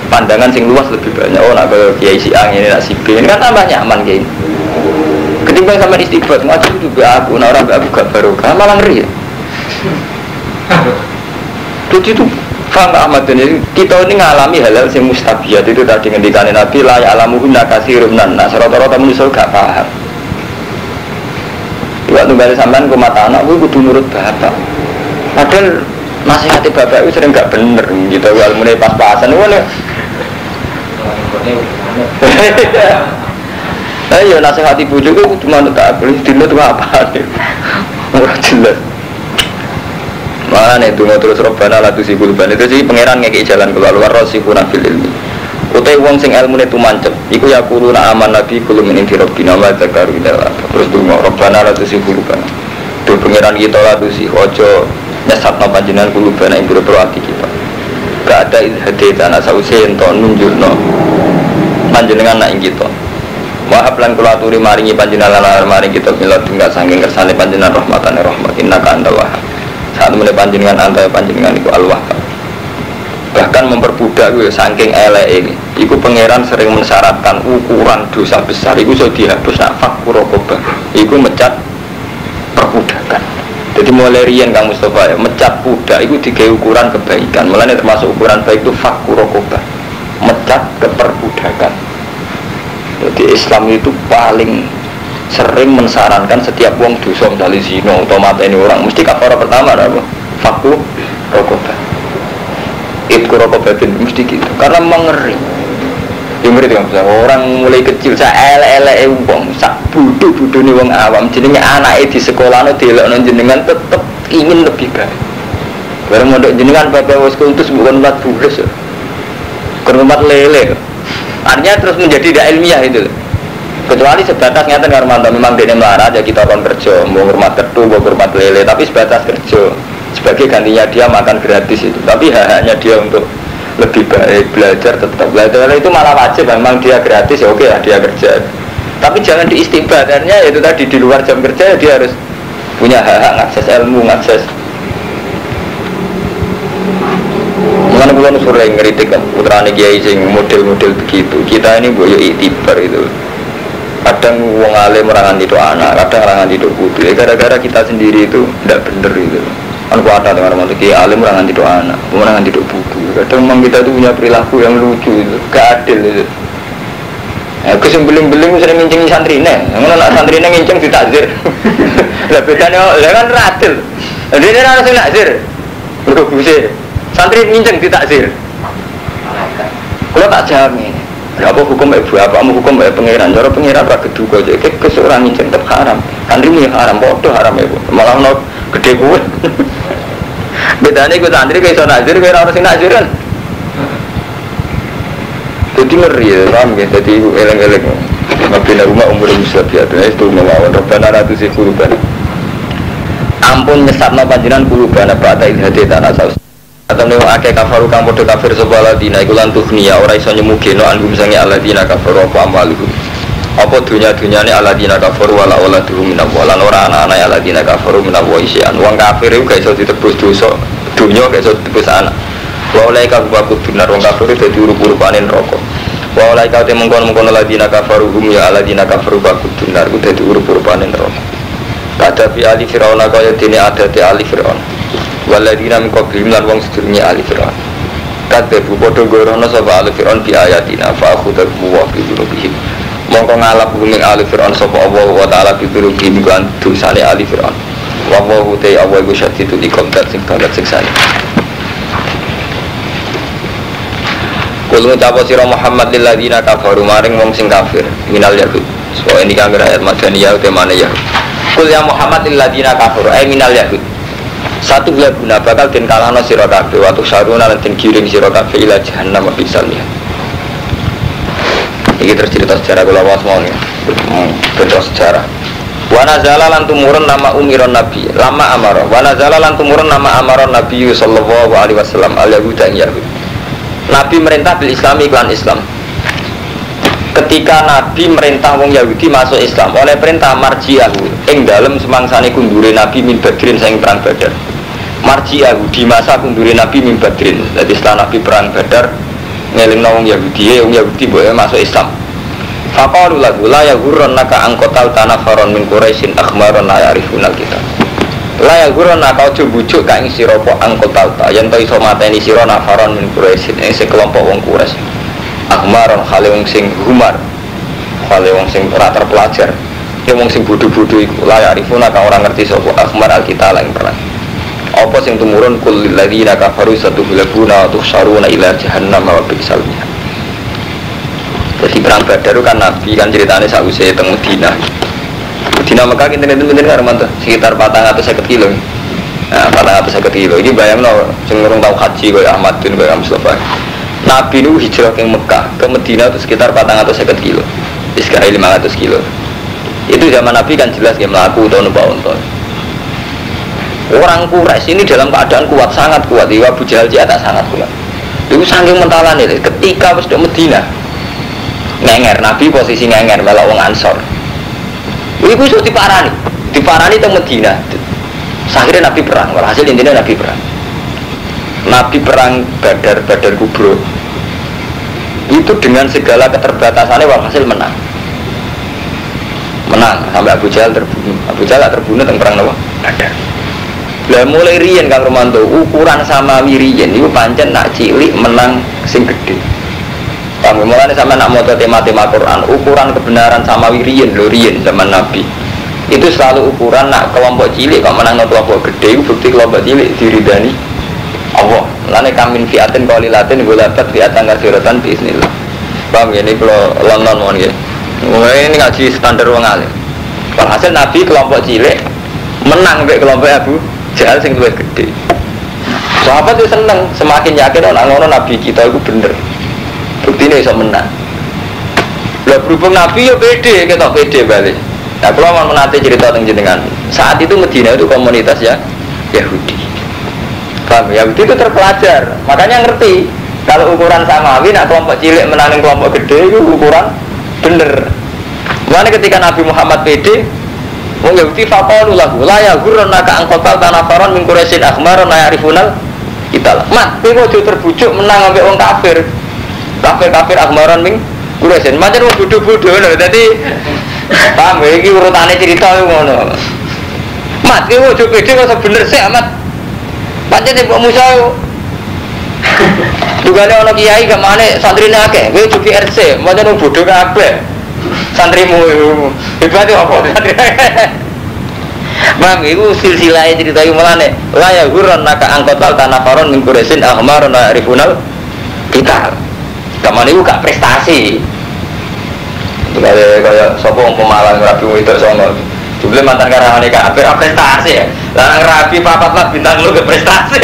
pandangan sing luas lebih banyak. Oh nak ke kiai si A ini nak si B ini kan tambah nyaman kayak. Ketimbang sama istighfar ngaji juga aku, nak orang gak buka barokah malah ngeri. Jadi itu faham Ahmad ini kita ini ngalami hal-hal yang mustabiat itu tadi ngendikanin Nabi la ya'lamuhunna katsirun nas rata-rata manusia gak paham. Waktu balik sampean ke mata anak gue kudu nurut bapak. Padahal nasihati bapak itu sering gak bener gitu, ilmunya pas-pasan itu nih. Ayo nasihati bujuk itu cuma tak boleh dino itu apa nih? Murah jelas. Mana itu terus Rabbana la tuzigh qulubana itu sih pangeran ngekei jalan keluar rasikhuna fil ilmi. Utai wong sing ilmune itu mancep, iku ya kuruna aman nabi kulum min rabbina wa dzakaru ila. Terus dungo Rabbana la tuzigh qulubana. Tuh pangeran kita la tuzigh ojo nyesatno panjenengan kulubana ing boro ati kita. Gak ada hadaita ana sause ento nunjukno panjenengan nak ing kita. Wahab lan kula aturi maringi panjenengan lan maring kita mila tinggal saking kersane panjenengan rahmatane rahmat innaka antal wahhab. Saat mulai panjenengan antar panjenengan iku al-wahhab. Bahkan memperbudak gue saking elek ini. Iku pangeran sering mensyaratkan ukuran dosa besar. Iku so dihapus nak fakku rokobah. Iku mecat perbudakan. Jadi mulai rian Kang Mustafa ya, mecat budak itu digawe ukuran kebaikan. Mulanya termasuk ukuran baik itu fakku rokobah, mecat keperbudakan. Jadi Islam itu paling sering mensarankan setiap wong dosa misalnya zina atau mata ini orang mesti kafarah pertama apa? Fakku rokobah. Itu rokobatin mesti gitu. Karena mengeri. Yang ngeri kan orang mulai kecil saya ele wong, sak bodoh-bodoh nih wong awam. Jenenge anake di sekolah no delokno jenengan tetep ingin lebih baik. Bareng mondok jenengan bapak wis kultus bukan 4 bulan. Kermat lele. Artinya terus menjadi tidak ilmiah itu. Kecuali sebatas ngeten Armando memang dia melarat ya kita akan kerja, mau hormat ketu, mau hormat lele, tapi sebatas kerja. Sebagai gantinya dia makan gratis itu. Tapi haknya dia untuk lebih baik belajar tetap belajar itu malah wajib memang dia gratis ya oke lah dia kerja. Tapi jangan diistibadarnya itu tadi di luar jam kerja dia harus punya hak ngakses ilmu, ngakses. Mana bulan sore ngeritik kan putrane kiai sing model-model begitu. Kita ini boyo iktibar itu. Kadang wong alim merangan itu anak, kadang merangan itu putu. Gara-gara kita sendiri itu tidak benar itu. Kan kuat dengan orang kiai alim merangan itu anak, merangan itu putu. Kadang memang kita itu punya perilaku yang lucu itu, gak adil itu. Aku sembeling-beling sering ngincing santrine, ngono nak santrine ngincing ditakzir. Lah bedane lha kan radil. Dene ora sing nakzir. Mergo guse. Santri ngincing ditakzir. Kalau tak jamin. Lah apa hukum ibu apamu hukum pangeran, cara pangeran ra geduga aja kesuran ngincing tetep haram. Santri ini haram padha haram ibu. Malah ono gede kuwe. Bedane iku santri kaya iso nakzir kaya ora sing nakzir kan. Jadi ngeri ya, paham ya? Jadi ibu eleng-eleng mabina rumah umur musyabiat itu melawan Rabbana ratu si kulubana ampun nyesatna panjenengan kulubana ba'da idhati tanah saus atau nih akeh kafaru kang podo kafir sebuah ladina iku lan tuhniya ora iso nyemugeno anggum sange aladina kafaru apa amaluhu apa dunya-dunyane aladina kafaru wala waladuhu minallah lan ora anak-anak aladina kafaru minallah isian wong kafir iku gak iso ditebus dosa dunya gak iso ditebus anak wa ulaika kubakut benar wong kafir dadi urup-urupanin rokok wa ulaika te mengkon-mengkon ladina kafaru hum ya aladina kafaru bakut benar ku dadi urup-urupanin rokok kada fi ali fir'auna kaya dene adate ali fir'aun waladina min qablihim lan wong sedurunge ali fir'aun kadhe padha gorono sapa ali fir'aun bi ayatina fa akhudhu wa bi dzunubihim mongko ngalap bumi ali fir'aun sapa Allah wa taala bi dzunubihim kan dosane ali fir'aun wa wa te Allah iku syadidul iqab sing banget siksane. Kul ngucapa sira Muhammad lil ladina kafaru maring wong sing kafir minal yahud. So ini kang ayat madaniyah utamane yahud. Kul ya Muhammad lil ladina kafaru ay minal yahud. Satu guna bakal den kalahno sira kabeh watu saruna lan den giring sira kabeh ila jahannam bisalnya. Iki terus cerita sejarah kula wasmone. Cerita sejarah. Wa nazala lan tumurun nama umiron nabi lama amara. Wa nazala lan tumurun nama amaron nabi sallallahu alaihi wasallam al yahuda yahud. Nabi merintah bil Islami iklan Islam. Ketika Nabi merintah wong Yahudi masuk Islam oleh perintah marjiahu ing dalem semangsane kundure Nabi min Badrin saing perang Badar. Marjiahu di masa kundure Nabi min Badrin. Jadi setelah Nabi perang Badar ngelingno wong Yahudi boleh masuk Islam. Faqalu lahu la yaghurrannaka angkotal tanafaron min Quraisyin akhmaron la ya'rifunal kitab. La yaghurrannaka ojo bujuk ka ing sira apa angkotal ta yen to iso mateni sira nafaron min Quraisyin ing sekelompok wong Quraisy. Akhmaron khale wong sing humar. Khale wong sing ora terpelajar. Ya wong sing bodho-bodho iku la ya'rifuna ka ora ngerti sapa akhmar alkitab lan perang. Apa sing tumurun kul lil ladzina kafaru satubulabuna wa tuhsaruna ila jahannam wa bi'sal mihad. Jadi perang Badar kan Nabi kan ceritanya sausé teng Madinah. Madinah Mekah kinten-kinten karo sekitar 450 kilo. Nah, 450 kilo. Ini bayangno sing urung tau haji kaya Ahmad bin kaya Mustafa. Nabi itu hijrah ke Mekah ke Madinah itu sekitar 450 kilo. Sekarang 500 kilo. Itu zaman Nabi kan jelas dia melaku atau numpak unta. Orang Quraisy ini dalam keadaan kuat, sangat kuat. Abu Jahal tak sangat kuat. Itu saking mentalan itu. Ketika wis di Madinah, ngenger Nabi posisi ngenger melok wong Ansor. Iku iso diparani teng Madinah. Akhirnya Nabi perang. Walhasil intinya Nabi perang. Nabi perang Badar Kubro. Itu dengan segala keterbatasannya walhasil menang. Sampai Abu Jahal terbunuh. Abu Jahal terbunuh teng perang apa? Badar. Lah mulai riyen Kang Romanto, ukuran Samawi riyen iku pancen nak cilik menang sing gedhe. Kang mulane sampe nak maca tema-tema Quran, ukuran kebenaran Samawi riyen zaman Nabi. Itu selalu ukuran nak kelompok cilik kok menang kelompok gede, itu bukti kelompok cilik diridani Allah. Lane kamin fiatin qalilatin golabat fiatan kasiratan bismillah. Paham ya ini kalau London mon nggih. Ini ngaji standar wong alim. Walhasil Nabi kelompok cilik menang mbek kelompok Abu Jahal sing luwih gede. Sahabat itu seneng, semakin yakin orang ngono Nabi kita itu bener. Buktine iso menang. Lah berhubung Nabi yo pede, ketok pede balik. Nah, kalau mau menate cerita tentang jenengan, saat itu Madinah itu komunitas ya Yahudi. Paham? Yahudi itu terpelajar, makanya ngerti kalau ukuran Samawi, nak kelompok cilik menangin kelompok gede itu ukuran bener. Mulane ketika Nabi Muhammad pede, wong Yahudi faqalu lahu la yaghurrannaka an qatal tanafaron min Quraisyin akhmaron la ya'rifunal kita lah. Mat, kowe ojo terbujuk menang ambek wong kafir. Kafir akhmaron min Quraisyin. Macam wong bodho-bodho lho. Dadi paham iki urutane cerita ngono. Mat, kowe ojo pede kok bener sih amat. Pancen mbok musa juga ada orang kiai kemana santrine akeh, gue juga RC, macam orang bodoh kabeh, santrimu hebat itu apa? Mam, itu silsilahnya cerita yang mana nih? Laya guron naka angkotal tanah faron mingkuresin ahmar na rifunal kita, kemana itu gak prestasi. Kayak sopong pemalang rapi itu soal. Jumlah mantan karyawan ini kan prestasi ya. Larang rapi papat lah bintang lu ke prestasi.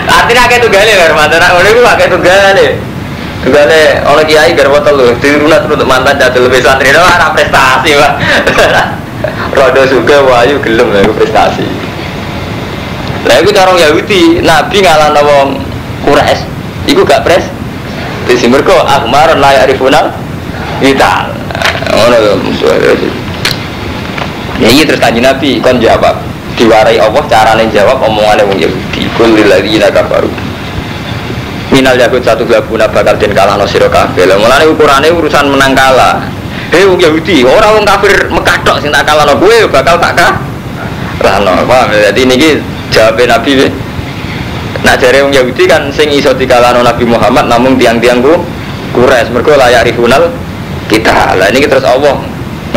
Artinya kayak tugale kan mantan orang itu kayak tugale orang kiai garwa telu dirunat untuk mantan jatuh lebih santri itu arah prestasi pak. Rodo juga wayu gelem lah itu prestasi. Lah itu cara Yahudi Nabi ngalah wong Quraisy. Iku gak pres. Di sini mereka akhmar layak rifunal kita. Ono musuh. Ya iya terus kanjeng Nabi kon jawab diwarai Allah carane jawab omongane wong Yahudi kul lil ladzina kafaru minal yahud satu gabuna bakal den kalahno sira kabeh lha mulane ukurane urusan menang kalah wong Yahudi ora wong kafir Mekah tok sing tak kalahno kowe bakal tak kalahno paham dadi niki jawabe Nabi nak jare wong Yahudi kan sing iso dikalahno Nabi Muhammad namung tiang-tiangku Quraisy mergo layak rifunal kita lah niki terus Allah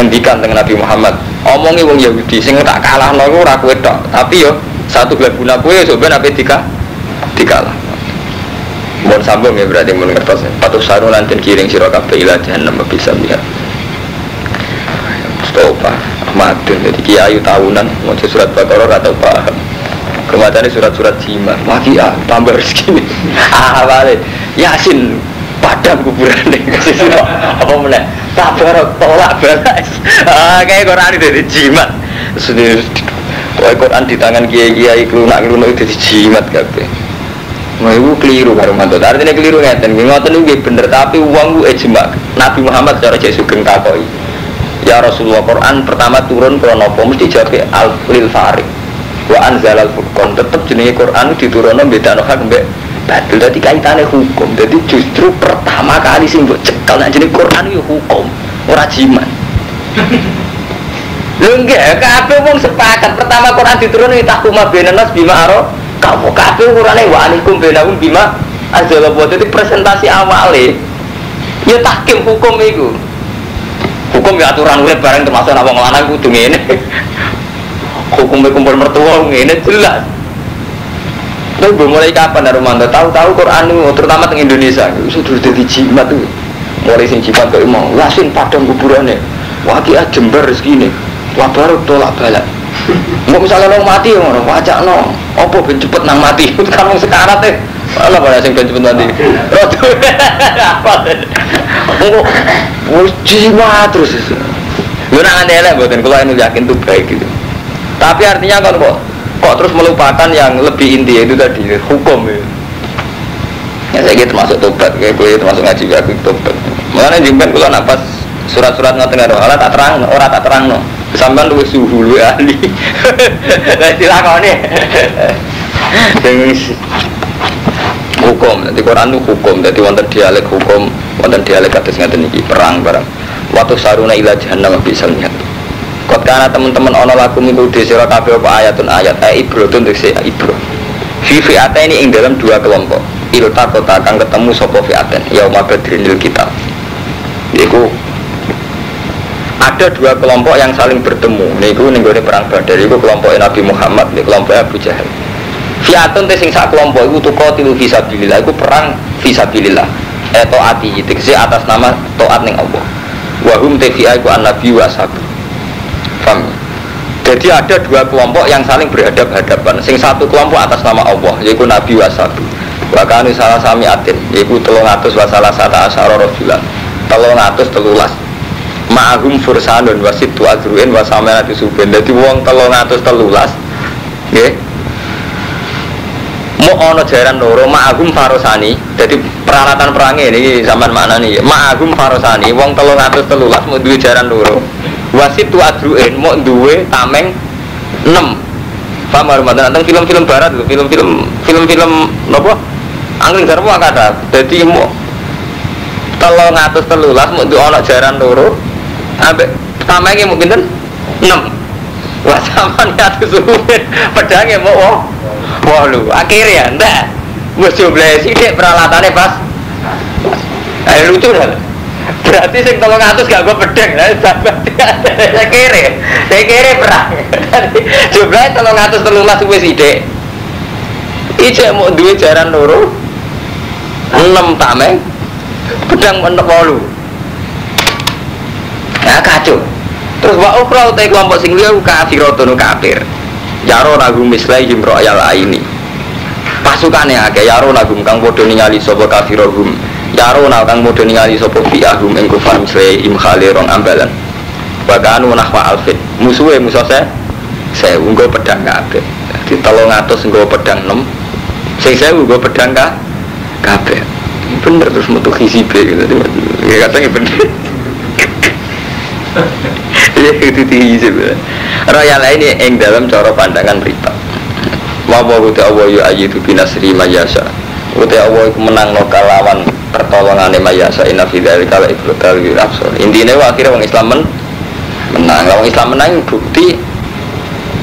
ngendikan dengan Nabi Muhammad omongi wong Yahudi sing tak kalah nang ora kowe tok tapi yo satu glaguna kowe sok ben ape dikalah mun sambung ya berarti mun ngertos patuh saru lanten kiring sira kabeh ila jahannam bisa lihat stopa madun jadi kiai tahunan maca surat Baqarah atau paham kematane surat-surat jimat waqiah tambah rezeki awale Yasin padam kuburan kasih apa meneh sabar tolak balas kayak Quran itu jimat sudah Quran di tangan kiai kelunak itu jimat kabeh mau ibu keliru karo mantu artinya keliru ngeten ngoten iki bener tapi wong ku ijma Nabi Muhammad cara Jek Sugeng takoki ya Rasulullah Quran pertama turun krana apa mesti jawab al-lil farid wa anzalal furqan tetep jenenge Quran diturunno bedano hak mbek batil dadi kaitane hukum. Jadi justru pertama kali sing mbok cekel nek jenenge Quran yo hukum, ora jimat. Lho nggih, kabeh wong sepakat pertama Quran diturunke tahkuma bainan nas bima aro. Kamu kabeh urane wa alaikum bainahum bima azala buat itu presentasi awale. Ya tahkim hukum iku. Hukum ya aturan urip bareng termasuk nek wong lanang kudu ngene. Hukum kumpul mertua ngene jelas. Tapi mulai kapan Romanto tahu-tahu Quran itu terutama di Indonesia sudah jadi jimat tuh mulai sing jimat kayak mau Yasin padang kuburannya waqiah Jember segini wabaru tolak balak mau misalnya orang mati orang wajak no apa ben cepet nang mati itu kan orang sekarat Allah pada sing ben cepet mati rodo apa jimat terus itu lu nak aneh lah buatan kalau ini yakin tuh baik gitu tapi artinya kan kok terus melupakan yang lebih inti itu tadi hukum ya saya gitu termasuk tobat kayak gue termasuk ngaji aku tobat makanya jemben kalau nafas surat-surat ngoten karo Allah tak terang ora tak terangno sampean luwih suhu luwih ahli lah dilakoni hukum nanti Quran itu hukum jadi wonten dialek hukum wonten dialek kados ngaten iki perang barang waktu saruna ila jahannam bisa lihat kot karena teman-teman ono lagu minggu di sira kabeh apa ayatun ayat ibro tun tekse ibro fi fi'ata ini ing dalam dua kelompok ilta kota akan ketemu sapa fi'aten yauma badrinil kita yaitu ada dua kelompok yang saling bertemu niku ning gone perang Badar iku kelompok Nabi Muhammad nek kelompok Abu Jahal fi'atun te sing sak kelompok iku tuqatilu fisabilillah iku perang fisabilillah taati tekse atas nama taat ning Allah wa hum tafi'a iku an-nabi wa ashabu. Jadi ada dua kelompok yang saling berhadap-hadapan. Sing satu kelompok atas nama Allah, yaitu Nabi Wasabi. Bahkan salah sami atin, yaitu 300 wasalah sata asyara rajulan. 313. Ma'ahum fursanun wasitu adruin wasamanati suben. Jadi wong 313, nggih. Mau ono jaran loro ma'agum farosani. Jadi peralatan perangnya ini sampean maknani. Ma'agum farosani wong 313 mau duwe jaran loro. Wasit tu adruin mau duwe tameng 6. Paham hormatan tentang film-film barat lho, film-film napa? Angling garwa kata. Dadi mau 313 mau duwe ono jaran loro. Ambek tamenge mau pinten? 6. Wah sampean kados pedhange mau wah lu, akhirnya ndak gue coba sidik peralatannya pas ayo lucu dah berarti sing 300 gak gue pedang saya kira perang jumlahnya 313 gue sidik ijek mau duwe jaran loro 6 tameng pedang menep walu nah kacau terus wa ukhra utai kelompok sing liya kafiratun kafir Yaro nagum mislai him royal ini pasukannya agak yaro nagum kang bodoh ningali sopo kafirohum yaro nagum kang bodoh ningali sopo fiahum engko farm mislai him khalirong ambalan bahkan nahwa alfit musuhnya musuh saya unggo pedang kabeh di 300 unggo pedang 6 saya unggo pedang kabeh bener terus metu hisibe gitu ya katanya bener ya itu hisibe Royal ini yang dalam cara pandangan berita. Wawa uta Allah yu ayidu binasri mayasa. Uta Allah menang no kalawan pertolongan mayasa inna fi dzalika la ibrotal lil absar. Intine akhirnya wong Islam menang. Wong Islam menang bukti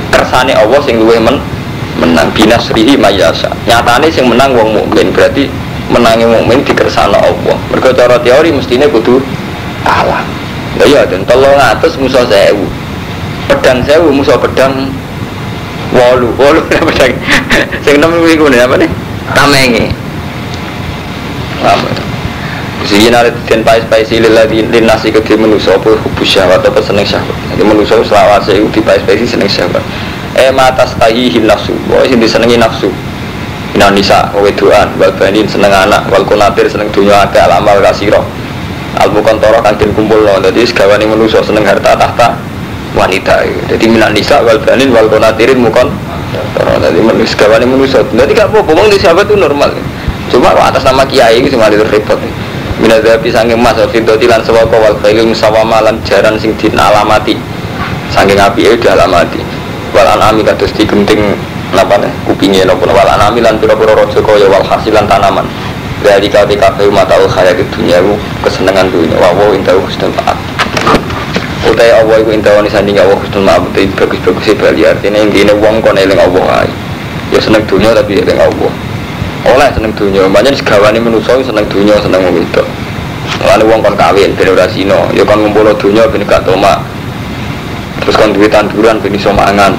kersane Allah sing luwih menang binasrihi mayasa. Nyatane sing menang wong mukmin berarti menangi mukmin dikersane Allah. Mergo cara teori mestine kudu kalah. Lah iya den 300 musuh 1000. Pedang saya musuh pedang walu pedang sing nom iku apa nih tamenge lama sing nare den pais-paisi lil nasi kedhe manusa apa hubus syahwat apa seneng syahwat jadi manusa selawase iku dipais-paisi seneng syahwat matas tahihi nafsu wae sing disenengi nafsu inanisa wedoan wal banin seneng anak wal kunatir seneng dunya akeh amal kasira al muqantara kang den kumpulno dadi segawane manusa seneng harta tahta wanita jadi minan nisa wal banin wal qanatirin mukon jadi manusia kawan manusia jadi gak apa-apa ngomong di sahabat itu normal cuma atas nama kiai itu cuma itu repot minadhabi sangking mas fidoti lan sawaka wal khaili musawama lan jaran sing dinalamati sangking api itu dialamati wal anami kados digenting napa nih kupingnya napa wal anami lan pira-pira raja kaya wal hasilan tanaman dari kabeh mataul khayat dunya kesenangan dunia wawo intahu husnul ma'ab utai Allah iku intawani sanding Allah husnul ma'ab utai bagus-bagus bali artinya intine wong kon eling Allah ae ya seneng dunia tapi eling Allah oleh seneng dunia banyak segawane manusa seneng dunia seneng wong wedok lan wong kon kawin ben ora sina ya kon ngumpulno dunia ben gak tomak terus kon duwe tanduran ben iso mangan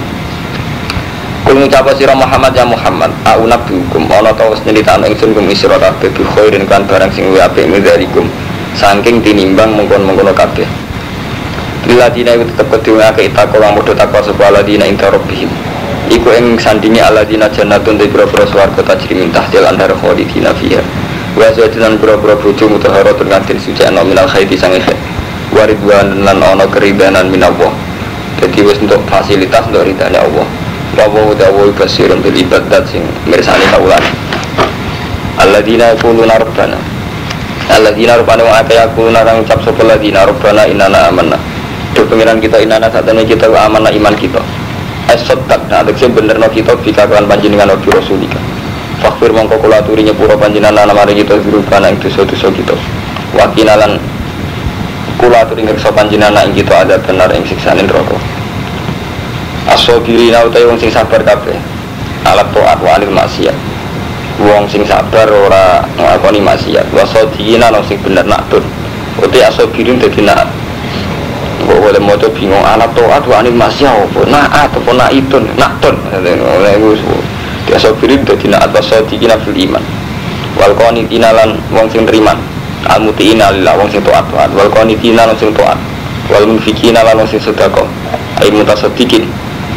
kul ngucap sira Muhammad ya Muhammad aunab hukum ana ta wis nyritakno ingsun kum isra kabeh bi khairin kan barang sing luwih apik midharikum saking tinimbang mengkon-mengkono kabeh Liladina itu tetap kedua ke itakul yang mudah takwa sebuah ladina inta robbihim iku yang sandingi aladina jannatun di bura-bura suarga tajri mintah jalan antara khalidina fiha wazwajinan bura-bura buju mutaharatun ngantin suci anna minal khaiti sangih waridwan lan ono keridanan minallah jadi wis untuk fasilitas untuk ridhanya Allah wawahu dawahu basirun bil ibadat sing mirsani kaulan aladina kuluna rabbana aladina rupanya wa'akaya kuluna rang ucap sopa ladina rabbana inana amanna do pengiran kita inana satene kita amanah iman kita as-saddaq nah tegese benerno kita bika kan panjenengan wa rasulika fakfir mongko kula aturi nyepuro panjenengan ana mari kita dirubana ing dosa-dosa kita wa kinalan kula aturi ngreksa panjenengan ing kita ada benar ing siksane neraka as-sabirina utawi wong sing sabar kabeh alat taat wa anil maksiat wong sing sabar ora nglakoni maksiat wa sadiqina sing bener naktun uti as-sabirin dadi nak kok boleh moto bingung alat taat wa anil maksiat apa naat apa naitun naktun oleh wis dia sabirin dadi naat wa sadiqina fil iman wal qanitina lan wong sing riman al mutiina lillah wong sing taat wal qanitina lan sing taat wal munfikina lan wong sing sedekah ay mutasaddiqin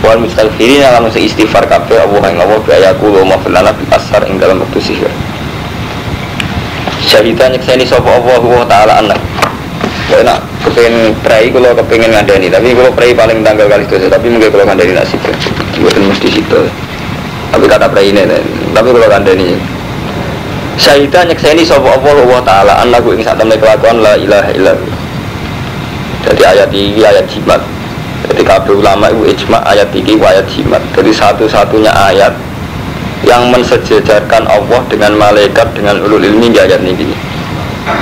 wal mustaghfirin lan sing istighfar kabeh Allah ing Allah biayaku wa maflana bil asar ing dalam waktu sihir syahidan nyekseni sapa Allah taala anak enak kepengen prai kalau kepengen ngandani tapi kalau prai paling tanggal kali itu tapi mungkin kalau ngandani nasib ya bukan mesti situ Tapi kata prai ini, tapi kalau kandani syahidah nyekseni sapa Allah Ta'ala annahu ing sak temne kelakuan la ilaha illallah. Jadi ayat ini ayat jimat. Jadi kabeh ulama itu ijma ayat ini ayat jimat. Jadi satu-satunya ayat yang mensejajarkan Allah dengan malaikat dengan ulul ilmi di ayat ini.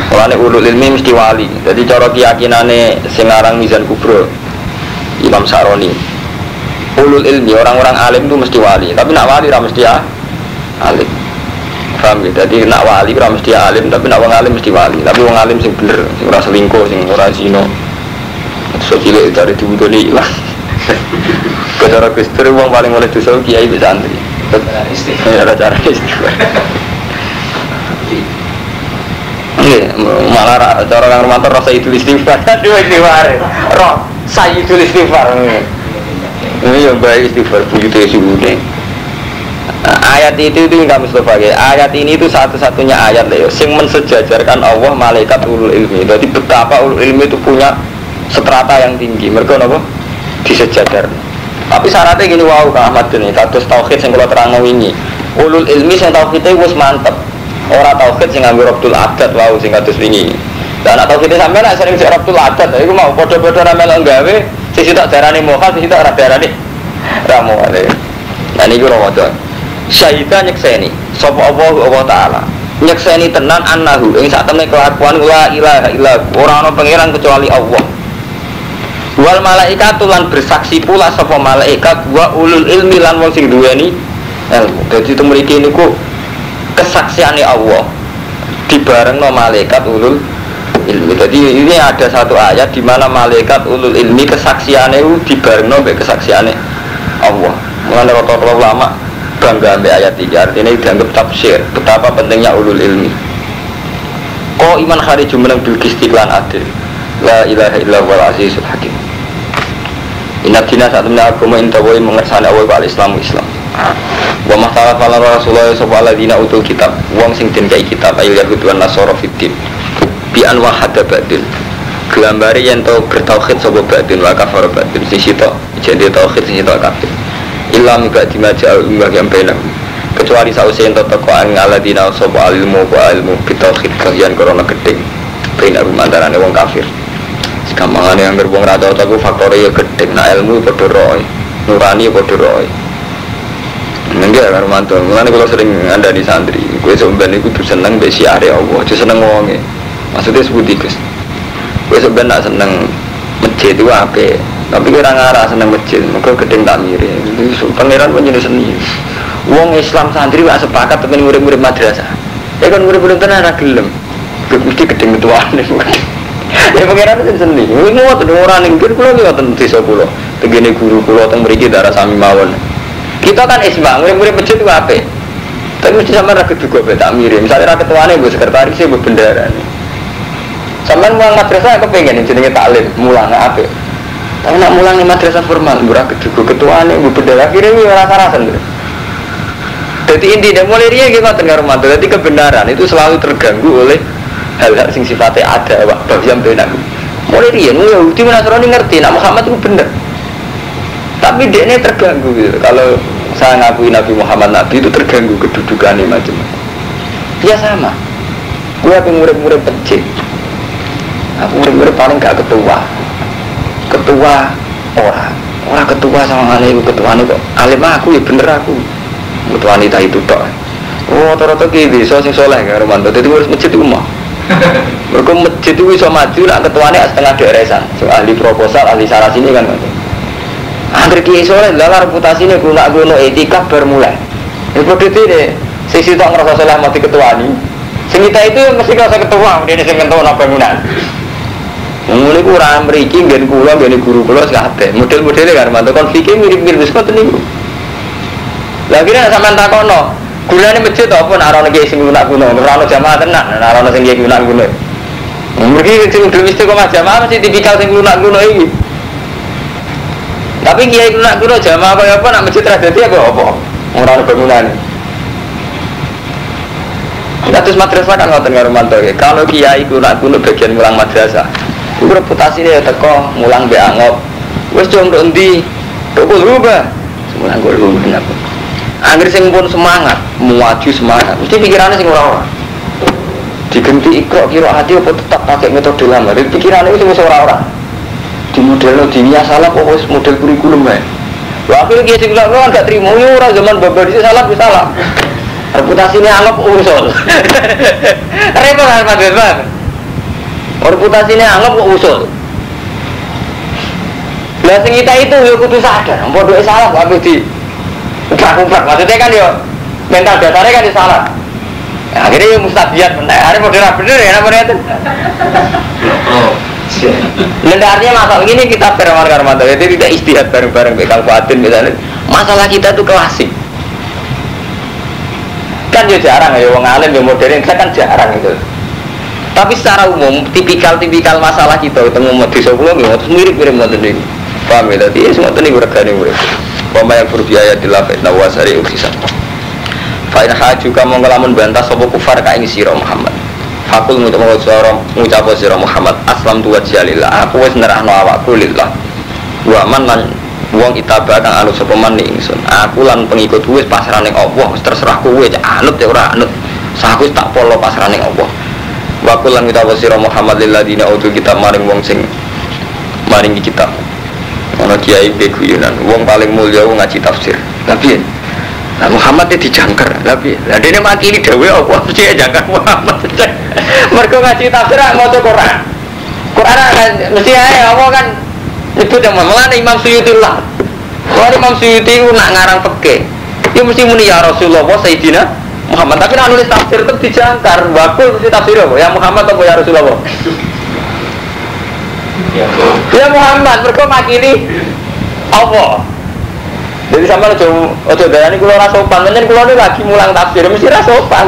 Mulane ulul ilmi mesti wali. Jadi cara keyakinane sing aran Mizan Kubro Imam Saroni. Ulul ilmi orang-orang alim itu mesti wali, tapi nak wali ora mesti alim. Paham ya? Jadi nak wali ora mesti alim, tapi nak wong alim mesti wali. Tapi wong alim sing bener, sing ora selingkuh, sing ora zina. So cilik dari dibutuhni lah. Cara Kristen wong paling oleh dosa kiai bisa santri. Ada cara istighfar. Malah cara orang romantis rasa itu istighfar. Aduh istighfar. Roh sayyidul istighfar. Ini yang baik istighfar begitu sih. Ayat itu enggak Mustafa ya. Ayat ini itu satu-satunya ayat ya yang mensejajarkan Allah malaikat ulul ilmi. Jadi betapa ulul ilmi itu punya strata yang tinggi. Mereka apa? Disejajar. Tapi syaratnya gini wow Kak Ahmad ini kados tauhid yang kalau terang ini. Ulul ilmi yang tauhidnya wis mantep. Orang tauhid yang ngambil Rabtul Adat wow sing kados wingi. Dan tauhidnya sampean nek sering Rabtul Adat iku mau padha-padha ramel nggawe sing tak darani mokal sing tak ora darani ramone. Nah niku Ramadan. Syahidah nyekseni sapa Allah Ta'ala. Nyekseni tenan annahu ing sak temne kelakuan la ilaha illa ora ana pangeran kecuali Allah. Wal malaikatu lan bersaksi pula sapa malaikat wa ulul ilmi lan wong sing duweni ilmu. Dadi temriki niku kesaksiane Allah dibarengno malaikat ulul ilmi. Jadi ini ada satu ayat di mana malaikat ulul ilmi kesaksiane itu dibarengno mbek kesaksiane Allah. Mulane rata-rata ulama bangga ambek ayat ini, artinya dianggap tafsir betapa pentingnya ulul ilmi. Ko iman khariju menang bil istiqlan adil. La ilaha illallah azizul hakim. Inna dina saat menawa agama intawai mengersani awal ke al-Islamu Islam. Wa mahtara falan Rasulullah sallallahu alaihi wasallam utul kitab. Wong sing den kai kitab ayu yahud wan nasara fiddin. Bi an wahada badil. Gelambari yen to bertauhid sapa badin wa kafar badin sisi to. Jadi tauhid sisi to kafir. Ilam gak dimajal ummah yang benar. Kecuali sausi ento teko ang aladina sapa ilmu wa ilmu bitauhid kalian korona gedhe. Benar mantarane wong kafir. Gampangane anggere wong ra tau aku faktore ya gedhe, nek ilmu padha roe, nurani padha roe. Nggih karo mantu. Mulane kula sering ngandani santri, kowe sampeyan iku kudu seneng mbek siare Allah, aja seneng wonge. Maksudnya sebuti Gus. Kowe sampeyan nak seneng masjid itu apik. Tapi kira ngarah seneng masjid, mereka gedeng tak mirip. Pangeran menjadi seni. Wong Islam santri wak sepakat temen murid-murid madrasah. Ya kan murid-murid tenan ra gelem. Mesti gedeng ketuane. Ya pangeran menjadi seni. Ini ngoten ora ning kula iki ngoten desa kula. Tegene guru kula teng mriki darah sami mawon. Kita kan isma, murid-murid masjid itu apik. Tapi mesti sampean ra gedhe kok tak mirip. Misale ra ketuane mbok sekretaris e mbok bendarane. Sampean mulang madrasah kepengin jenenge taklim, mulang apik. Tapi nak mulang di madrasah formal, burak ketuaan yang berbeda akhirnya ini rasa-rasa gitu. Jadi intinya mulai dia gitu tengah rumah. Jadi kebenaran itu selalu terganggu oleh hal-hal sing sifatnya ada waktu yang benar. Mulai dia, Yahudi Nasrani ngerti, nak Muhammad itu benar. Tapi dia ini terganggu gitu. Kalau saya ngakui Nabi Muhammad Nabi itu terganggu kedudukannya macam-macam. Ya sama. Gue apa murid-murid pecik. Aku murid-murid paling gak ketua orang ketua sama alim ketua ini kok alim aku ya bener aku ketua wanita itu tok. Oh rata-rata ki bisa sing soleh karo mantu. Dadi ngurus masjid itu mah. Mergo masjid itu iso maju nak ketuane setengah deresan. Sing ahli proposal, ahli saras ini kan. Angger ki soleh lha reputasine guna-guna etika bermulai. Iku dite sing tok ngrasa soleh mati ketuani. Sing kita itu mesti kaya ketua, dene sing kentono bangunan. Mulai kurang meriki, gen kula, gen guru kula sekate. Model-modelnya kan, mantu konfliknya mirip-mirip seperti ini. Lagi nih sampean takono, gunane masjid apa? Narono kiai sing guna-guna, narono jamaah tenan, narono sing kiai guna-guna. Mereka sing udah istiqomah jamaah masih tipikal sing guna-guna ini. Tapi kiai guna-guna jamaah apa? Nak masjid terjadi apa? Narono bangunan. Terus madrasah kan ngoten karo mantu. Kalau kiai guna-guna bagian mulang madrasah. Itu reputasinya teko mulang be angop. Wes jom ndok endi? Tok rubah. Mulang kok rubah. Angger sing pun semangat, muaju semangat, mesti pikirannya sing ora-ora. Digenti ikro kira hati apa tetap pakai metode lama. Jadi pikirannya itu masih ora-ora. Di model dunia salah kok model kurikulum ya. Wah akhirnya dia juga kan gak terima. Ora zaman babar itu salah bisa salah. Reputasinya anggap usul. Repot kan Pak Desman. Reputasinya anggap usul. Lah sing kita itu yo kudu sadar, bodoh salah kok di umprak-umprak. Maksudnya kan yo mental dasarnya kan salah. Ya, akhirnya yo mustabiat meneh. Are model bener ya namanya itu. Lendarnya masalah ini kita permar-marmar jadi tidak istihad bareng-bareng bekal kuatin misalnya. Masalah kita itu klasik. Kan ya jarang ya wong alim yang modern kita kan jarang itu. Tapi secara umum tipikal masalah kita ketemu desa kula nggih terus mirip-mirip ngoten niku. Paham ya tadi semua tadi regane urip. Pama yang berbiaya dilafet nawasari ukhisa. Fa in haju kamu ngelamun bantah sapa kufar ka ing sira Muhammad. Fakul ngucap sira Muhammad aslam tu wajhalillah. Aku wis nerahno awakku lillah. Wa man lan wong itaba kang anut sapa man ingsun. Aku lan pengikut wis pasrah ning Allah, wis terserah kowe cek anut ya ora anut. Saku tak polo pasrah ning Allah. Wa kul lan ngucap sira Muhammad lilladina utul kitab maring wong sing maringi kitab. Ana kiai beguyunan, wong paling mulya wong ngaji tafsir. Tapi nah Muhammad itu dijangkar, tapi lah dene makili dhewe apa mesti jangkar Muhammad. Mergo ngaji tafsir maca Quran. Quran kan mesti ae apa kan itu jaman melane Imam Suyuti lah. Kalau Imam Suyuti nak ngarang fikih, ya mesti muni ya Rasulullah Sayyidina Muhammad. Tapi nak nulis tafsir itu dijangkar, bakul mesti tafsir apa? Ya Muhammad apa ya Rasulullah? Ya Muhammad, mergo makili apa? Jadi sama ojo darani kula ora sopan, pancen kula niku lagi mulang tafsir mesti ra sopan.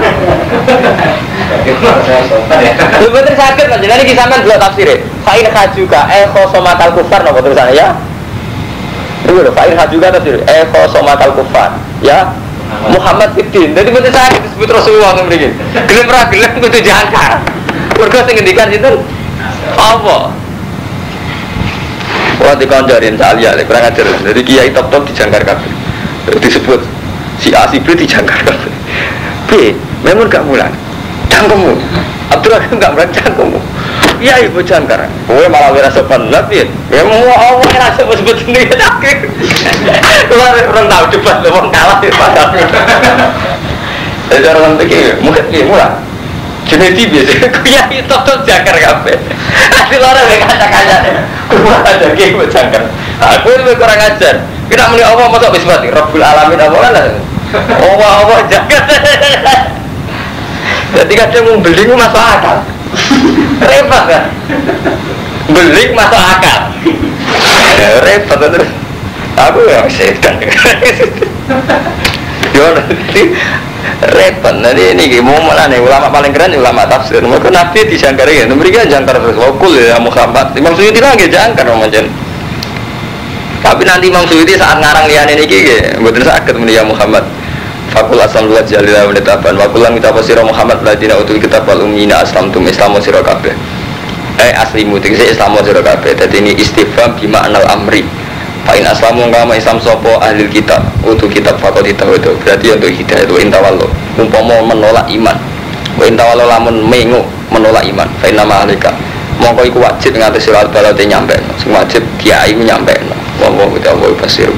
Lha bener saged kan jenenge iki sampean delok tafsire. Fa'in hajuka khosomatal kufar napa tulisane ya? Iku lho fa'in hajuka tafsir khosomatal kufar ya. Muhammad fitin. Dadi bener saged disebut Rasulullah ngono mriki. Gelem ra gelem kudu jangkar. Mergo sing ngendikan sinten? Apa? Wah dikoncorin salia, kurang ajar. Jadi kiai top dijangkar kabeh. Disebut si A si B dijangkar kabeh. B, memang gak mulang. Cangkemmu. Abdullah gak mulang cangkemmu. Iya ibu jangkar. Kowe malah ora sopan banget. Ya mau Allah ora sebut ini sakit. Keluar orang tahu cepat wong kalah padahal. Jadi orang pikir mungkin dia mulang. Jadi biasa, kiai top jangkar kabeh. Asli orang yang kaca-kaca. Kurang ada kiai jangkar. Aku itu kurang ajar. Kita muni Allah masuk bismati. Rabbul alamin apa kan? Allah jangkar. Jadi kadang mau beli masuk akal. Repot kan? Beli masuk akal. Repot terus. Aku yang setan. Yo nanti repot nanti ini mau malah nih ulama paling keren ulama tafsir. Mereka nabi dijangkar ya, mereka jangkar terus ya Muhammad. Imam Suyuti lagi jangkar macam. Tapi nanti Imam Suyuti saat ngarang lian ini gini, betul sakit media Muhammad. Fakul asal luat jalilah menetapan. Fakulan kita pasir Muhammad ladina utul kitab wal umina aslam tum islamu sirakabe. Aslimu tinggi islamu sirakabe. Jadi ini istifham bima anal amri. Fa'in aslamu ngama Islam sopo ahli kitab utuh kitab fakot itu berarti untuk hidayah itu intawallo umpama menolak iman wa intawallo lamun mengu menolak iman fa'in nama alika mongko iku wajib nganti surat balate nyampe sing wajib kiai nyampe mongko kita wa basir